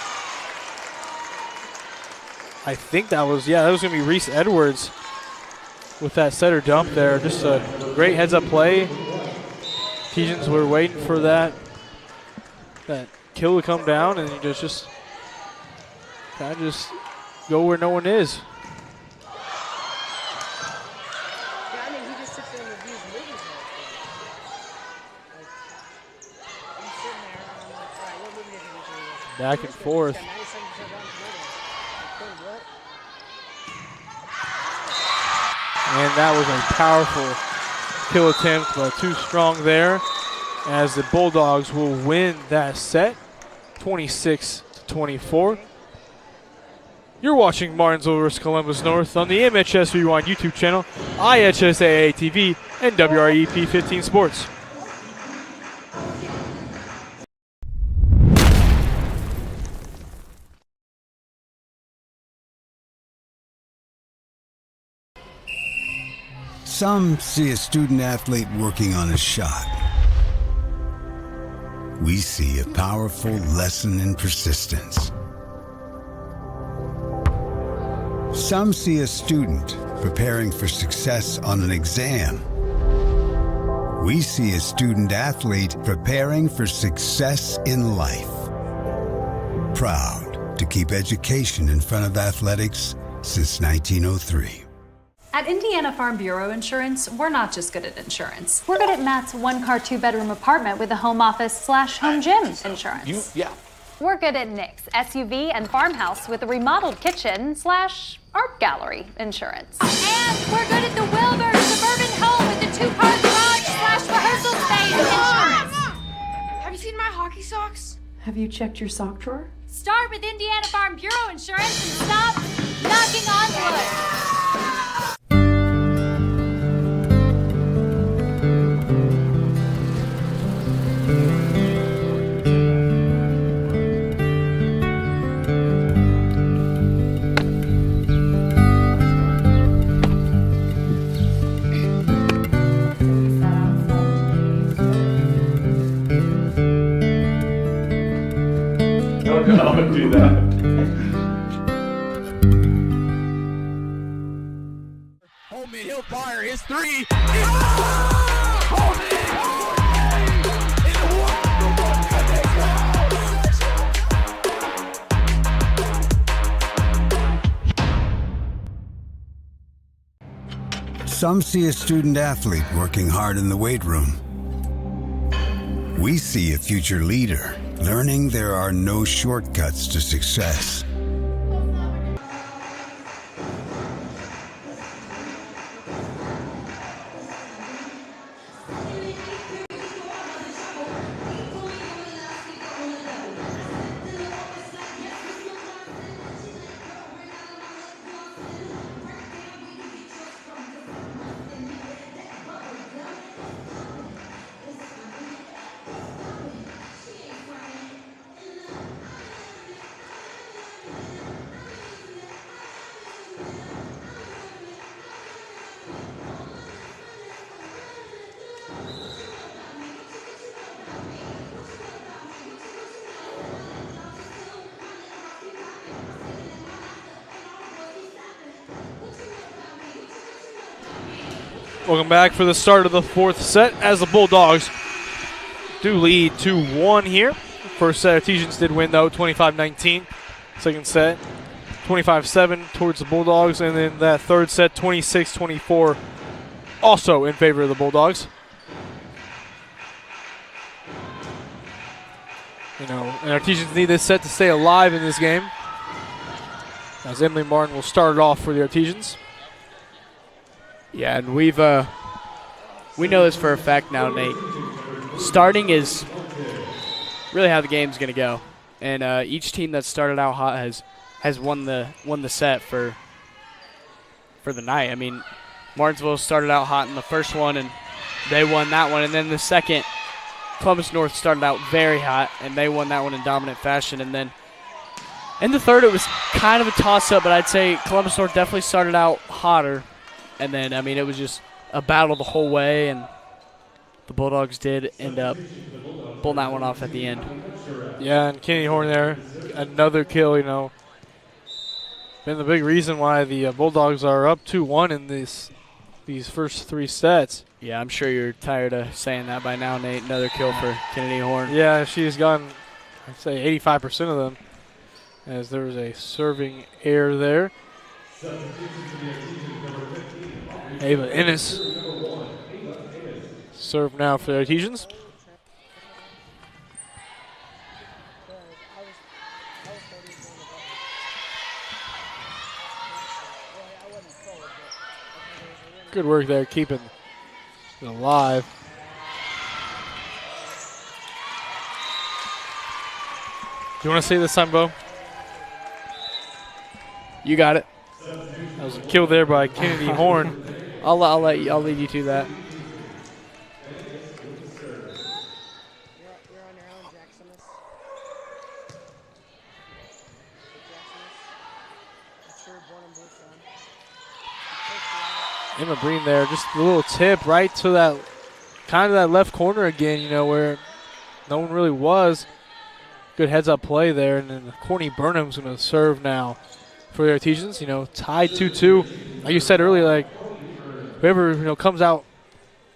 I think that was, that was going to be Reese Edwards with that setter dump there. Just a great heads-up play. Artesians were waiting for that kill to come down, and you just kind of just go where no one is. Back and forth. And that was a powerful kill attempt, but too strong there, as the Bulldogs will win that set, 26-24. You're watching Martinsville vs. Columbus North on the MHS Rewind YouTube channel, IHSAA TV, and WREP 15 Sports. Some see a student athlete working on a shot. We see a powerful lesson in persistence. Some see a student preparing for success on an exam. We see a student athlete preparing for success in life. Proud to keep education in front of athletics since 1903. At Indiana Farm Bureau Insurance, we're not just good at insurance. We're good at Matt's 1-car, 2-bedroom apartment with a home office / home gym insurance. We're good at Nick's SUV and farmhouse with a remodeled kitchen / art gallery insurance. And we're good at the Wilbur suburban home with the 2-car garage / rehearsal space insurance. Have you seen my hockey socks? Have you checked your sock drawer? Start with Indiana Farm Bureau Insurance and stop knocking on wood. I would do that. Holman, he'll fire his 3. Some see a student athlete working hard in the weight room. We see a future leader learning there are no shortcuts to success. Welcome back for the start of the fourth set as the Bulldogs do lead 2-1 here. First set, Artesians did win though, 25-19. Second set, 25-7 towards the Bulldogs. And then that third set, 26-24, also in favor of the Bulldogs. You know, and Artesians need this set to stay alive in this game, as Emily Martin will start it off for the Artesians. Yeah, and we know this for a fact now, Nate. Starting is really how the game's going to go, and each team that started out hot has won the set for the night. I mean, Martinsville started out hot in the first one, and they won that one, and then the second, Columbus North started out very hot, and they won that one in dominant fashion, and then in the third it was kind of a toss-up, but I'd say Columbus North definitely started out hotter. And then, I mean, it was just a battle the whole way, and the Bulldogs did end up pulling that one off at the end. Yeah, and Kennedy Horn there, another kill, you know. Been the big reason why the Bulldogs are up 2-1 in these first three sets. Yeah, I'm sure you're tired of saying that by now, Nate. Another kill for Kennedy Horn. Yeah, she's gotten, I'd say, 85% of them, as there was a serving error there. Ava Ennis serve now for the Artesians. Good work there, keeping it alive. Do you want to say this time, Bo? You got it. That was a kill there by Kennedy Horn. I'll lead you to that. Emma Breen there, just a little tip right to that kind of that left corner again, you know, where no one really was. Good heads-up play there, and then Courtney Burnham's going to serve now for the Artesians. You know, tied 2-2. Like you said earlier, like whoever comes out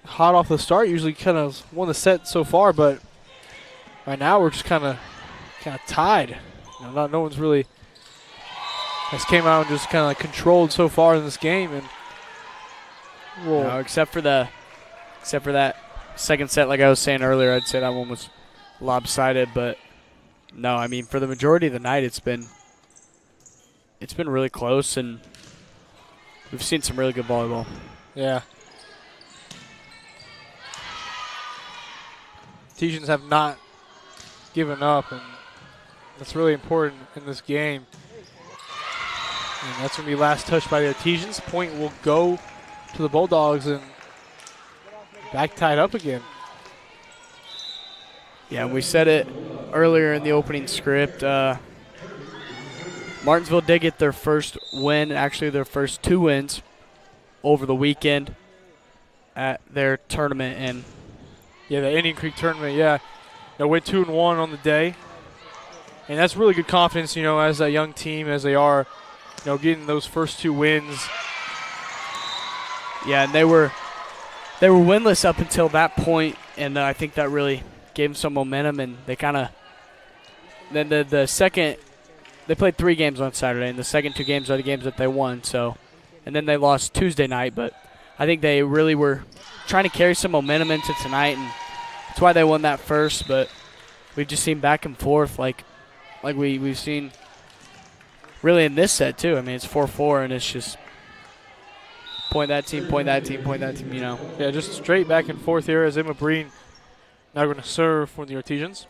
hot off the start usually kind of won the set so far, but right now we're just kind of tied. You know, no one's really has came out and just kind of like controlled so far in this game, and no, except for that second set, like I was saying earlier, I'd say that one was lopsided, but no, I mean for the majority of the night it's been really close, and we've seen some really good volleyball. Yeah. Artesians have not given up, and that's really important in this game. And that's going to be last touch by the Artesians. Point will go to the Bulldogs, and back tied up again. Yeah, we said it earlier in the opening script. Martinsville did get their first win, actually their first 2 wins over the weekend at their tournament. And yeah, the Indian Creek tournament, yeah. They went 2-1 on the day. And that's really good confidence, you know, as a young team as they are, you know, getting those first 2 wins. Yeah, and they were winless up until that point, and I think that really gave them some momentum, and they kind of then the second they played 3 games on Saturday, and the second 2 games are the games that they won. So, and then they lost Tuesday night, but I think they really were trying to carry some momentum into tonight, and That's why they won that first, but we've just seen back and forth like we've seen really in this set too. I mean, it's 4-4, and it's just point that team, point that team, point that team, you know. Yeah, just straight back and forth here as Emma Breen now going to serve for the Artesians.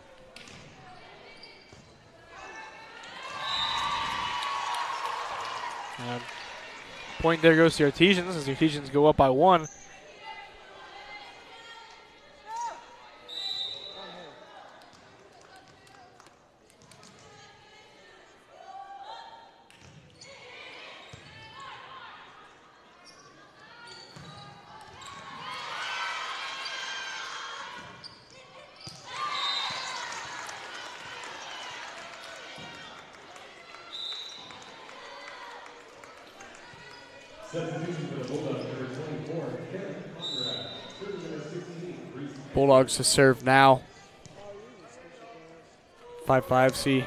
Point there goes to the Artesians as the Artesians go up by 1. Bulldogs to serve now. 5-5C.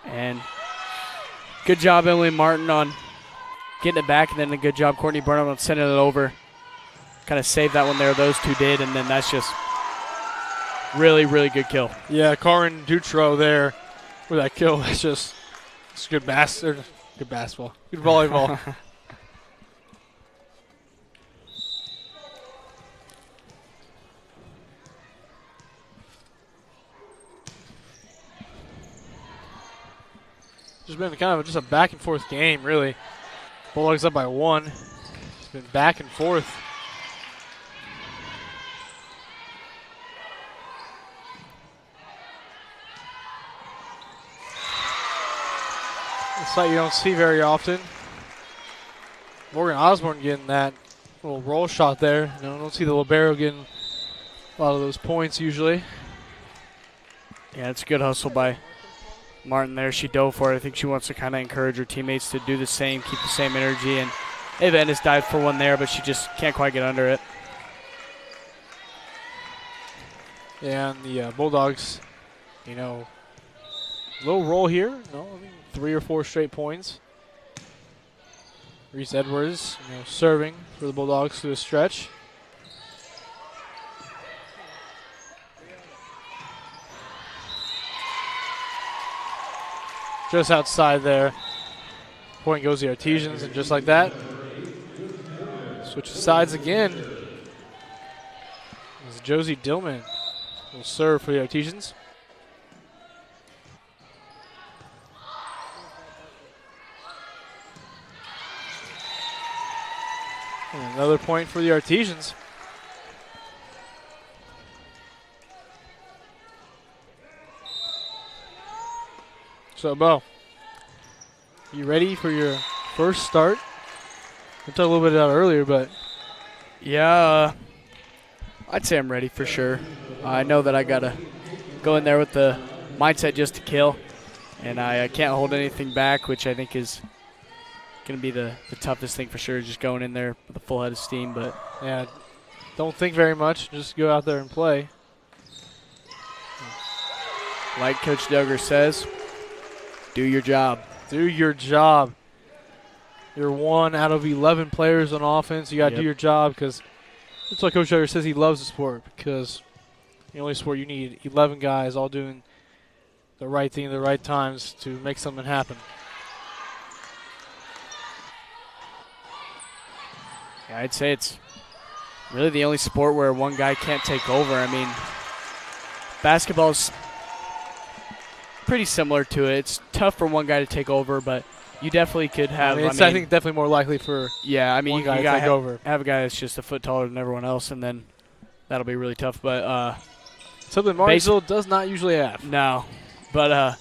And good job, Emily Martin, on getting it back, and then a good job, Courtney Burnham, on sending it over. Kind of saved that one there. Those two did, and then that's just really, really good kill. Yeah, Karin Dutro there with that kill. That's just it's good basketball. Good volleyball. Just been kind of just a back and forth game, really. Bulldogs up by 1. It's been back and forth. A sight you don't see very often. Morgan Osborne getting that little roll shot there. You know, don't see the libero getting a lot of those points usually. Yeah, it's a good hustle by Martin there. She dove for it. I think she wants to kind of encourage her teammates to do the same, keep the same energy. And Ava Ennis dived for one there, but she just can't quite get under it. Yeah, and the Bulldogs, you know, little roll here. No, I mean, 3 or 4 straight points. Reese Edwards, you know, serving for the Bulldogs through the stretch. Just outside there. Point goes the Artesians, and just like that, switches sides again. As Josie Dillman will serve for the Artesians. And another point for the Artesians. So, Bo, you ready for your first start? We talked a little bit about it earlier, but yeah, I'd say I'm ready for sure. I know that I got to go in there with the mindset just to kill, and I can't hold anything back, which I think is going to be the toughest thing for sure, just going in there with a full head of steam. But yeah, don't think very much. Just go out there and play. Like Coach Duggar says, do your job. Do your job. You're 1 out of 11 players on offense. You got to do your job, because that's why Coach Duggar says he loves the sport, because the only sport you need 11 guys all doing the right thing at the right times to make something happen. Yeah, I'd say it's really the only sport where one guy can't take over. I mean, basketball's pretty similar to it. It's tough for one guy to take over, but you definitely could have. I think definitely more likely for one guy to take over. Have a guy that's just a foot taller than everyone else, and then that'll be really tough. But something Martinsville does not usually have. No, but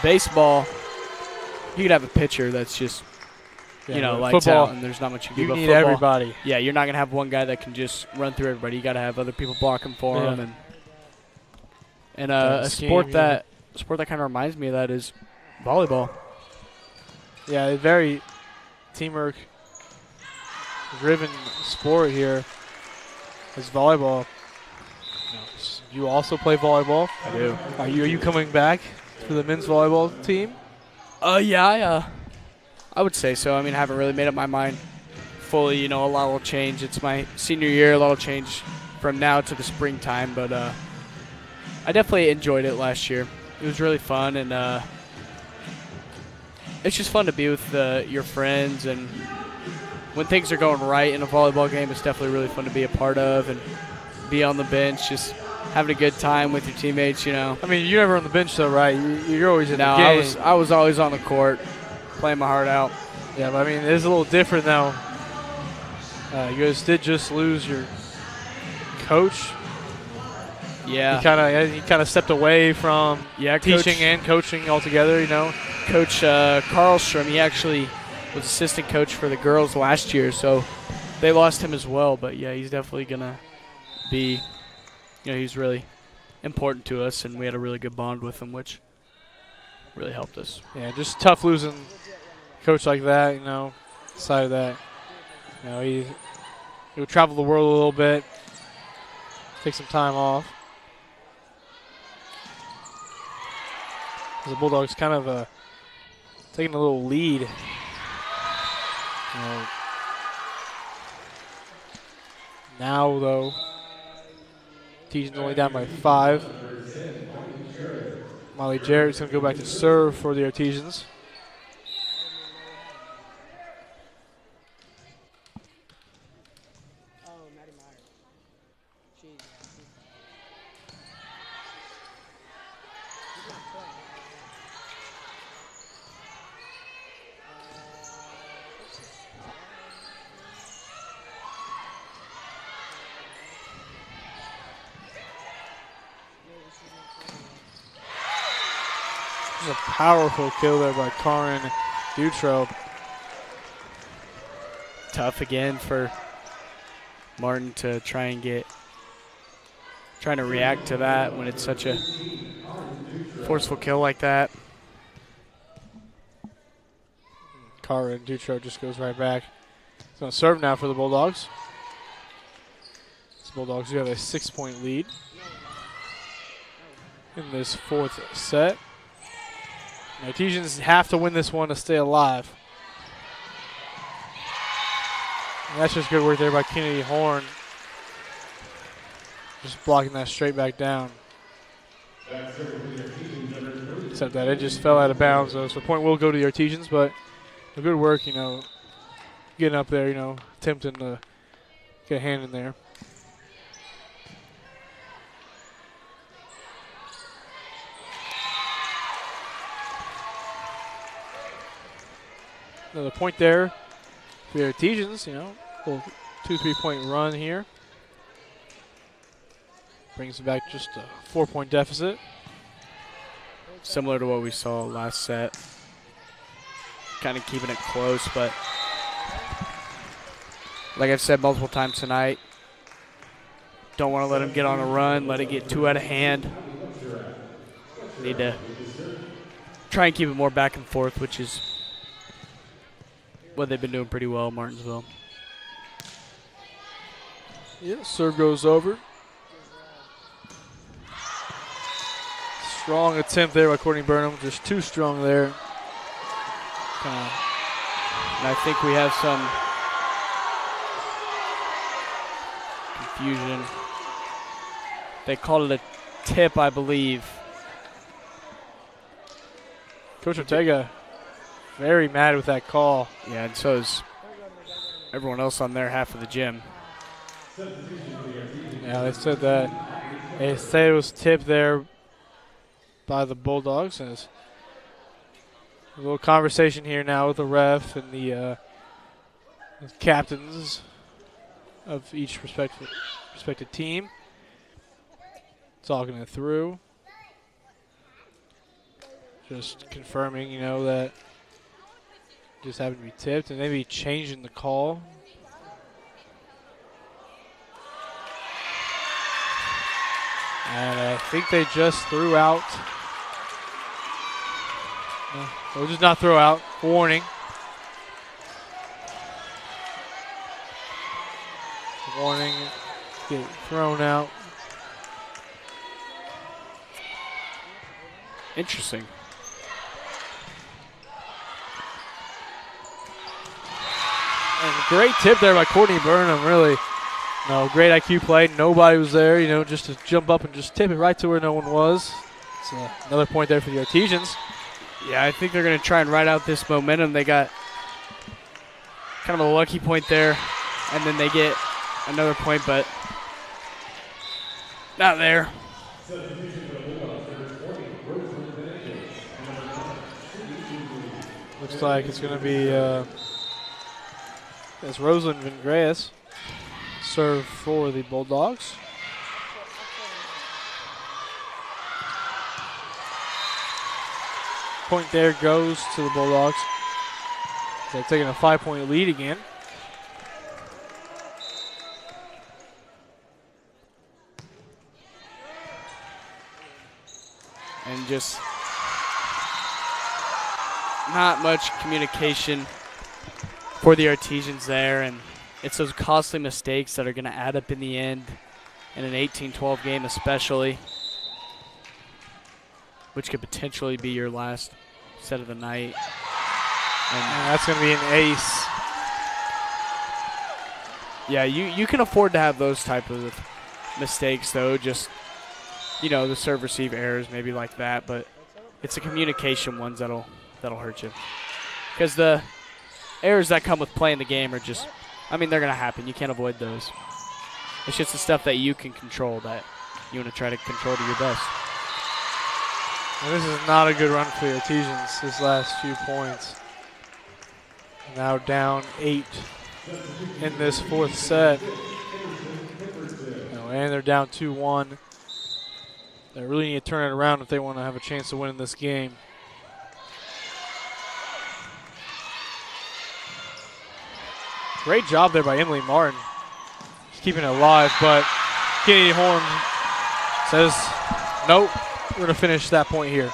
baseball, you could have a pitcher that's just lights football, out, and there's not much you can do. You But need football, everybody. Yeah, you're not gonna have one guy that can just run through everybody. You got to have other people blocking for him, and a sport that kind of reminds me of that is volleyball. Yeah, a very teamwork-driven sport here is volleyball. You also play volleyball? I do. Are you coming back for the men's volleyball team? Yeah, I would say so. I mean, I haven't really made up my mind fully. A lot will change. It's my senior year. A lot will change from now to the springtime, but I definitely enjoyed it last year. It was really fun, and it's just fun to be with your friends, and when things are going right in a volleyball game, it's definitely really fun to be a part of and be on the bench, just having a good time with your teammates, you know. I mean, you're never on the bench though, right? You're always in the game. I was always on the court, playing my heart out. Yeah, but I mean, it is a little different now. You guys did just lose your coach. Yeah. He kind of stepped away from teaching and coaching altogether, you know. Coach Karlstrom, he actually was assistant coach for the girls last year, so they lost him as well. But, yeah, he's definitely going to be, you know, he's really important to us, and we had a really good bond with him, which really helped us. Yeah, just tough losing a coach like that, you know, aside of that. You know, he would travel the world a little bit, take some time off. The Bulldogs kind of taking a little lead. Now, though, Artesian's only down by 5. Molly Jarrett's going to go back to serve for the Artesians. A powerful kill there by Karin Dutrow. Tough again for Martin to trying to react to that when it's such a forceful kill like that. Karin Dutrow just goes right back. He's going to serve now for the Bulldogs. The Bulldogs do have a 6-point lead in this 4th set. The Artesians have to win this one to stay alive. And that's just good work there by Kennedy Horn. Just blocking that straight back down. Except that it just fell out of bounds, though. So the point will go to the Artesians, but good work, you know, getting up there, you know, attempting to get a hand in there. Another point there for the Artesians, you know, little 2-3 point run here. Brings them back just a 4-point deficit. Similar to what we saw last set. Kind of keeping it close, but like I've said multiple times tonight, don't want to let them get on a run, let it get too out of hand. Need to try and keep it more back and forth, which is what they've been doing pretty well in Martinsville. Yeah, serve goes over. Strong attempt there by Courtney Burnham, just too strong there. And I think we have some confusion. They called it a tip, I believe. Coach Ortega very mad with that call. Yeah, and so is everyone else on their half of the gym. Yeah, they said that. They said it was tipped there by the Bulldogs. And it's a little conversation here now with the ref and the captains of each respective team. Talking it through. Just confirming, you know, that just happened to be tipped and maybe changing the call. And I think they just threw out. No, they'll just not throw out. Warning. Warning. Get thrown out. Interesting. And a great tip there by Courtney Burnham, really. No, great IQ play. Nobody was there, you know, just to jump up and just tip it right to where no one was. It's another point there for the Artesians. Yeah, I think they're going to try and ride out this momentum. They got kind of a lucky point there, and then they get another point, but not there. Looks like it's going to be as Rosalind Vingreas serve for the Bulldogs. Point there goes to the Bulldogs. They're taking a 5-point lead again. And just not much communication for the Artesians there, and it's those costly mistakes that are going to add up in the end in an 18-12 game especially, which could potentially be your last set of the night. And that's going to be an ace. Yeah, you can afford to have those type of mistakes, though. Just, you know, the serve-receive errors, maybe like that. But it's the communication ones that'll hurt you. Because the errors that come with playing the game are just, I mean, they're going to happen. You can't avoid those. It's just the stuff that you can control that you want to try to control to your best. Well, this is not a good run for the Artesians, this last few points. Now down 8 in this fourth set. And they're down 2-1. They really need to turn it around if they want to have a chance to win in this game. Great job there by Emily Martin. She's keeping it alive, but Kennedy Horn says, nope, we're going to finish that point here.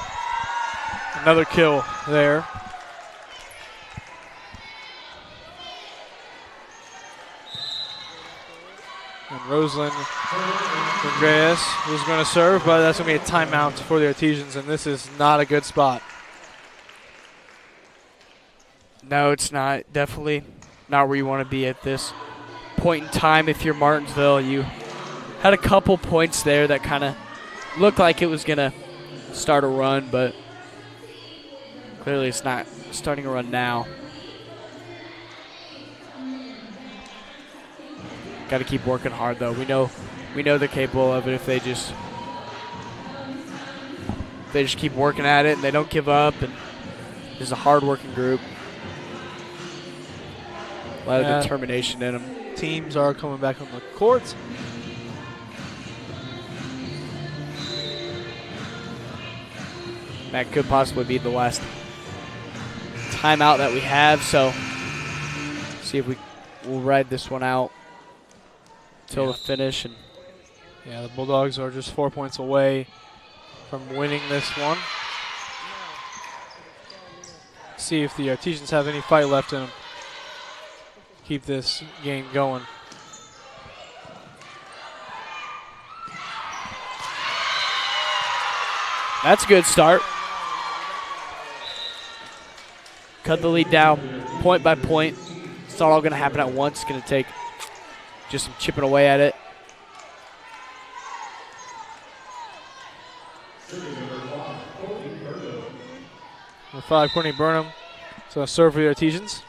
Another kill there. And Rosalind Andreas was going to serve, but that's going to be a timeout for the Artesians, and this is not a good spot. No, it's not. Definitely not where you want to be at this point in time. If you're Martinsville, you had a couple points there that kind of looked like it was going to start a run, but clearly it's not starting a run now. Got to keep working hard, though. We know they're capable of it if they just keep working at it and they don't give up. And there's a hard-working group. A lot of determination in them. Teams are coming back on the court. That could possibly be the last timeout that we have, so see if we'll ride this one out till the finish. And yeah, the Bulldogs are just 4 points away from winning this one. See if the Artesians have any fight left in them. Keep this game going. That's a good start. Cut the lead down point by point. It's not all going to happen at once. It's going to take just some chipping away at it. Number 5, Courtney Burnham. So a serve for the Artesians.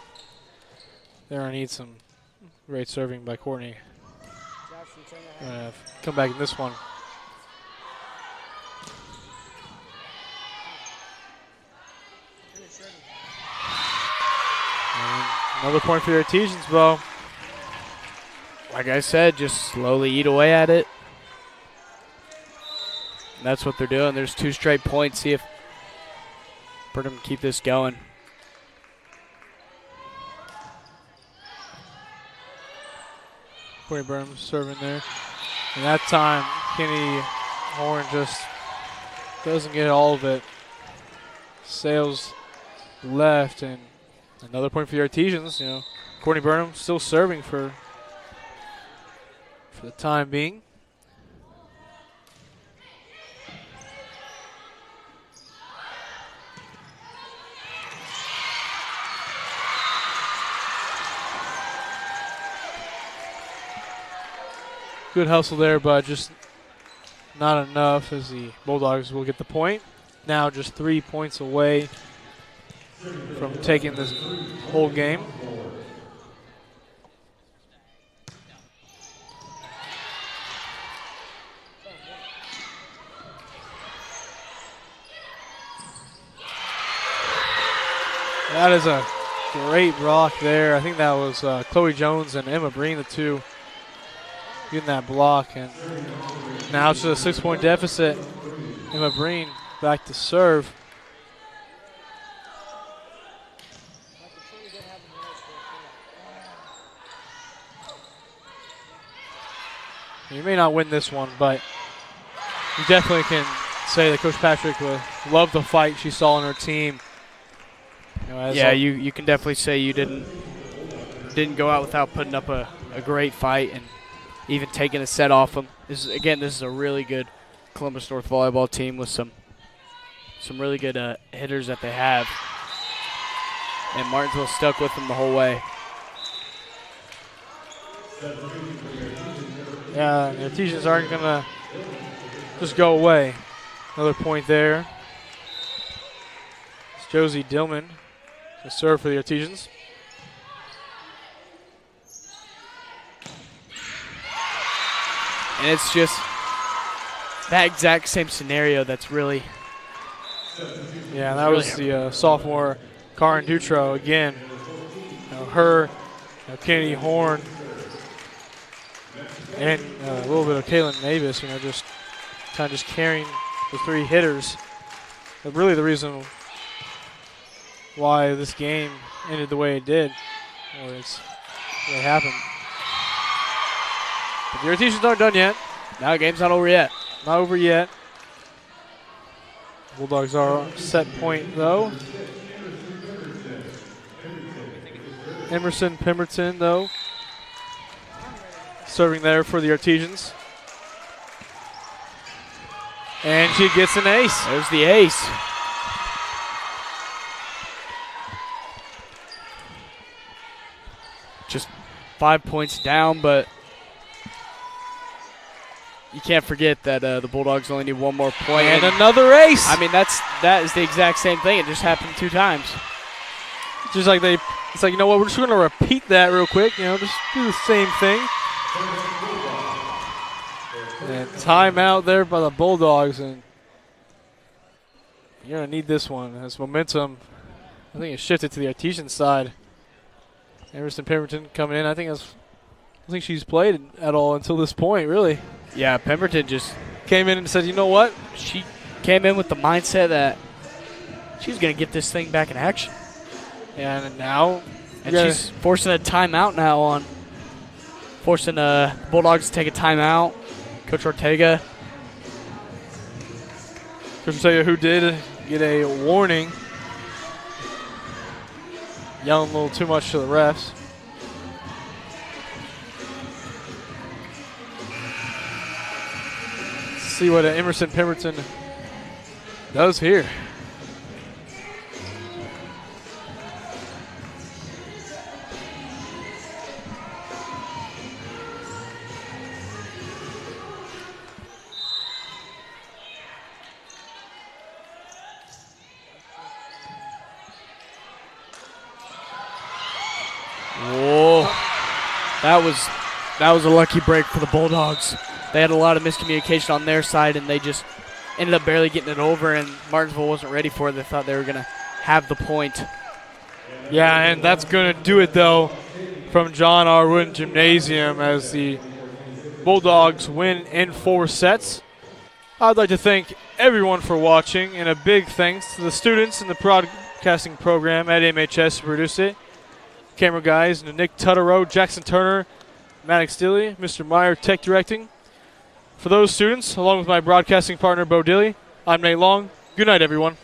They're going to need some great serving by Courtney. Come back in this one. And another point for the Artesians, Bo. Like I said, just slowly eat away at it. And that's what they're doing. There's 2 straight points. See if Burnham can keep this going. Courtney Burnham serving there. And that time, Kenny Horn just doesn't get all of it. Sails left, and another point for the Artesians. You know, Courtney Burnham still serving for the time being. Good hustle there, but just not enough as the Bulldogs will get the point. Now just 3 points away from taking this whole game. That is a great block there. I think that was Chloe Jones and Emma Breen, the two getting that block. And now it's just a 6-point deficit. Emma Breen back to serve. You may not win this one, but you definitely can say that Coach Patrick will love the fight she saw in her team. Yeah, you can definitely say you didn't go out without putting up a great fight and even taking a set off them. This is a really good Columbus North volleyball team with some really good hitters that they have. And Martinsville stuck with them the whole way. Yeah, the Artesians aren't going to just go away. Another point there. It's Josie Dillman to serve for the Artesians. And it's just that exact same scenario that's really... Yeah, that was the sophomore Karin Dutro again. Kennedy Horn, and a little bit of Kaylin Mavis, just kind of just carrying the three hitters. But really the reason why this game ended the way it did, or it's what happened. But the Artesians aren't done yet. No, the game's not over yet. Not over yet. Bulldogs are set point though. Emerson Pemberton though, serving there for the Artesians. And she gets an ace. There's the ace. Just 5 points down, but you can't forget that the Bulldogs only need one more point. And another ace. I mean, that is the exact same thing. It just happened 2 times. Just like it's like, you know what, we're just going to repeat that real quick. Just do the same thing. And timeout there by the Bulldogs, and you're going to need this one as momentum. I think it shifted to the Artesian side. Emerson Pemberton coming in. I don't think she's played at all until this point, really. Yeah, Pemberton just came in and said, you know what? She came in with the mindset that she's going to get this thing back in action. And now, she's forcing a timeout now on, forcing Bulldogs to take a timeout. Coach Ortega. Coach Ortega, who did get a warning, yelling a little too much to the refs. Let's see what Emerson Pemberton does here. Whoa. That was a lucky break for the Bulldogs. They had a lot of miscommunication on their side, and they just ended up barely getting it over, and Martinsville wasn't ready for it. They thought they were going to have the point. Yeah, and that's going to do it, though, from John R. Wooden Gymnasium as the Bulldogs win in 4 sets. I'd like to thank everyone for watching, and a big thanks to the students in the broadcasting program at MHS who produced it. Camera guys, Nick Tutterow, Jackson Turner, Maddox Dilly, Mr. Meyer, tech directing. For those students, along with my broadcasting partner, Bo Dilly, I'm Nate Long. Good night, everyone.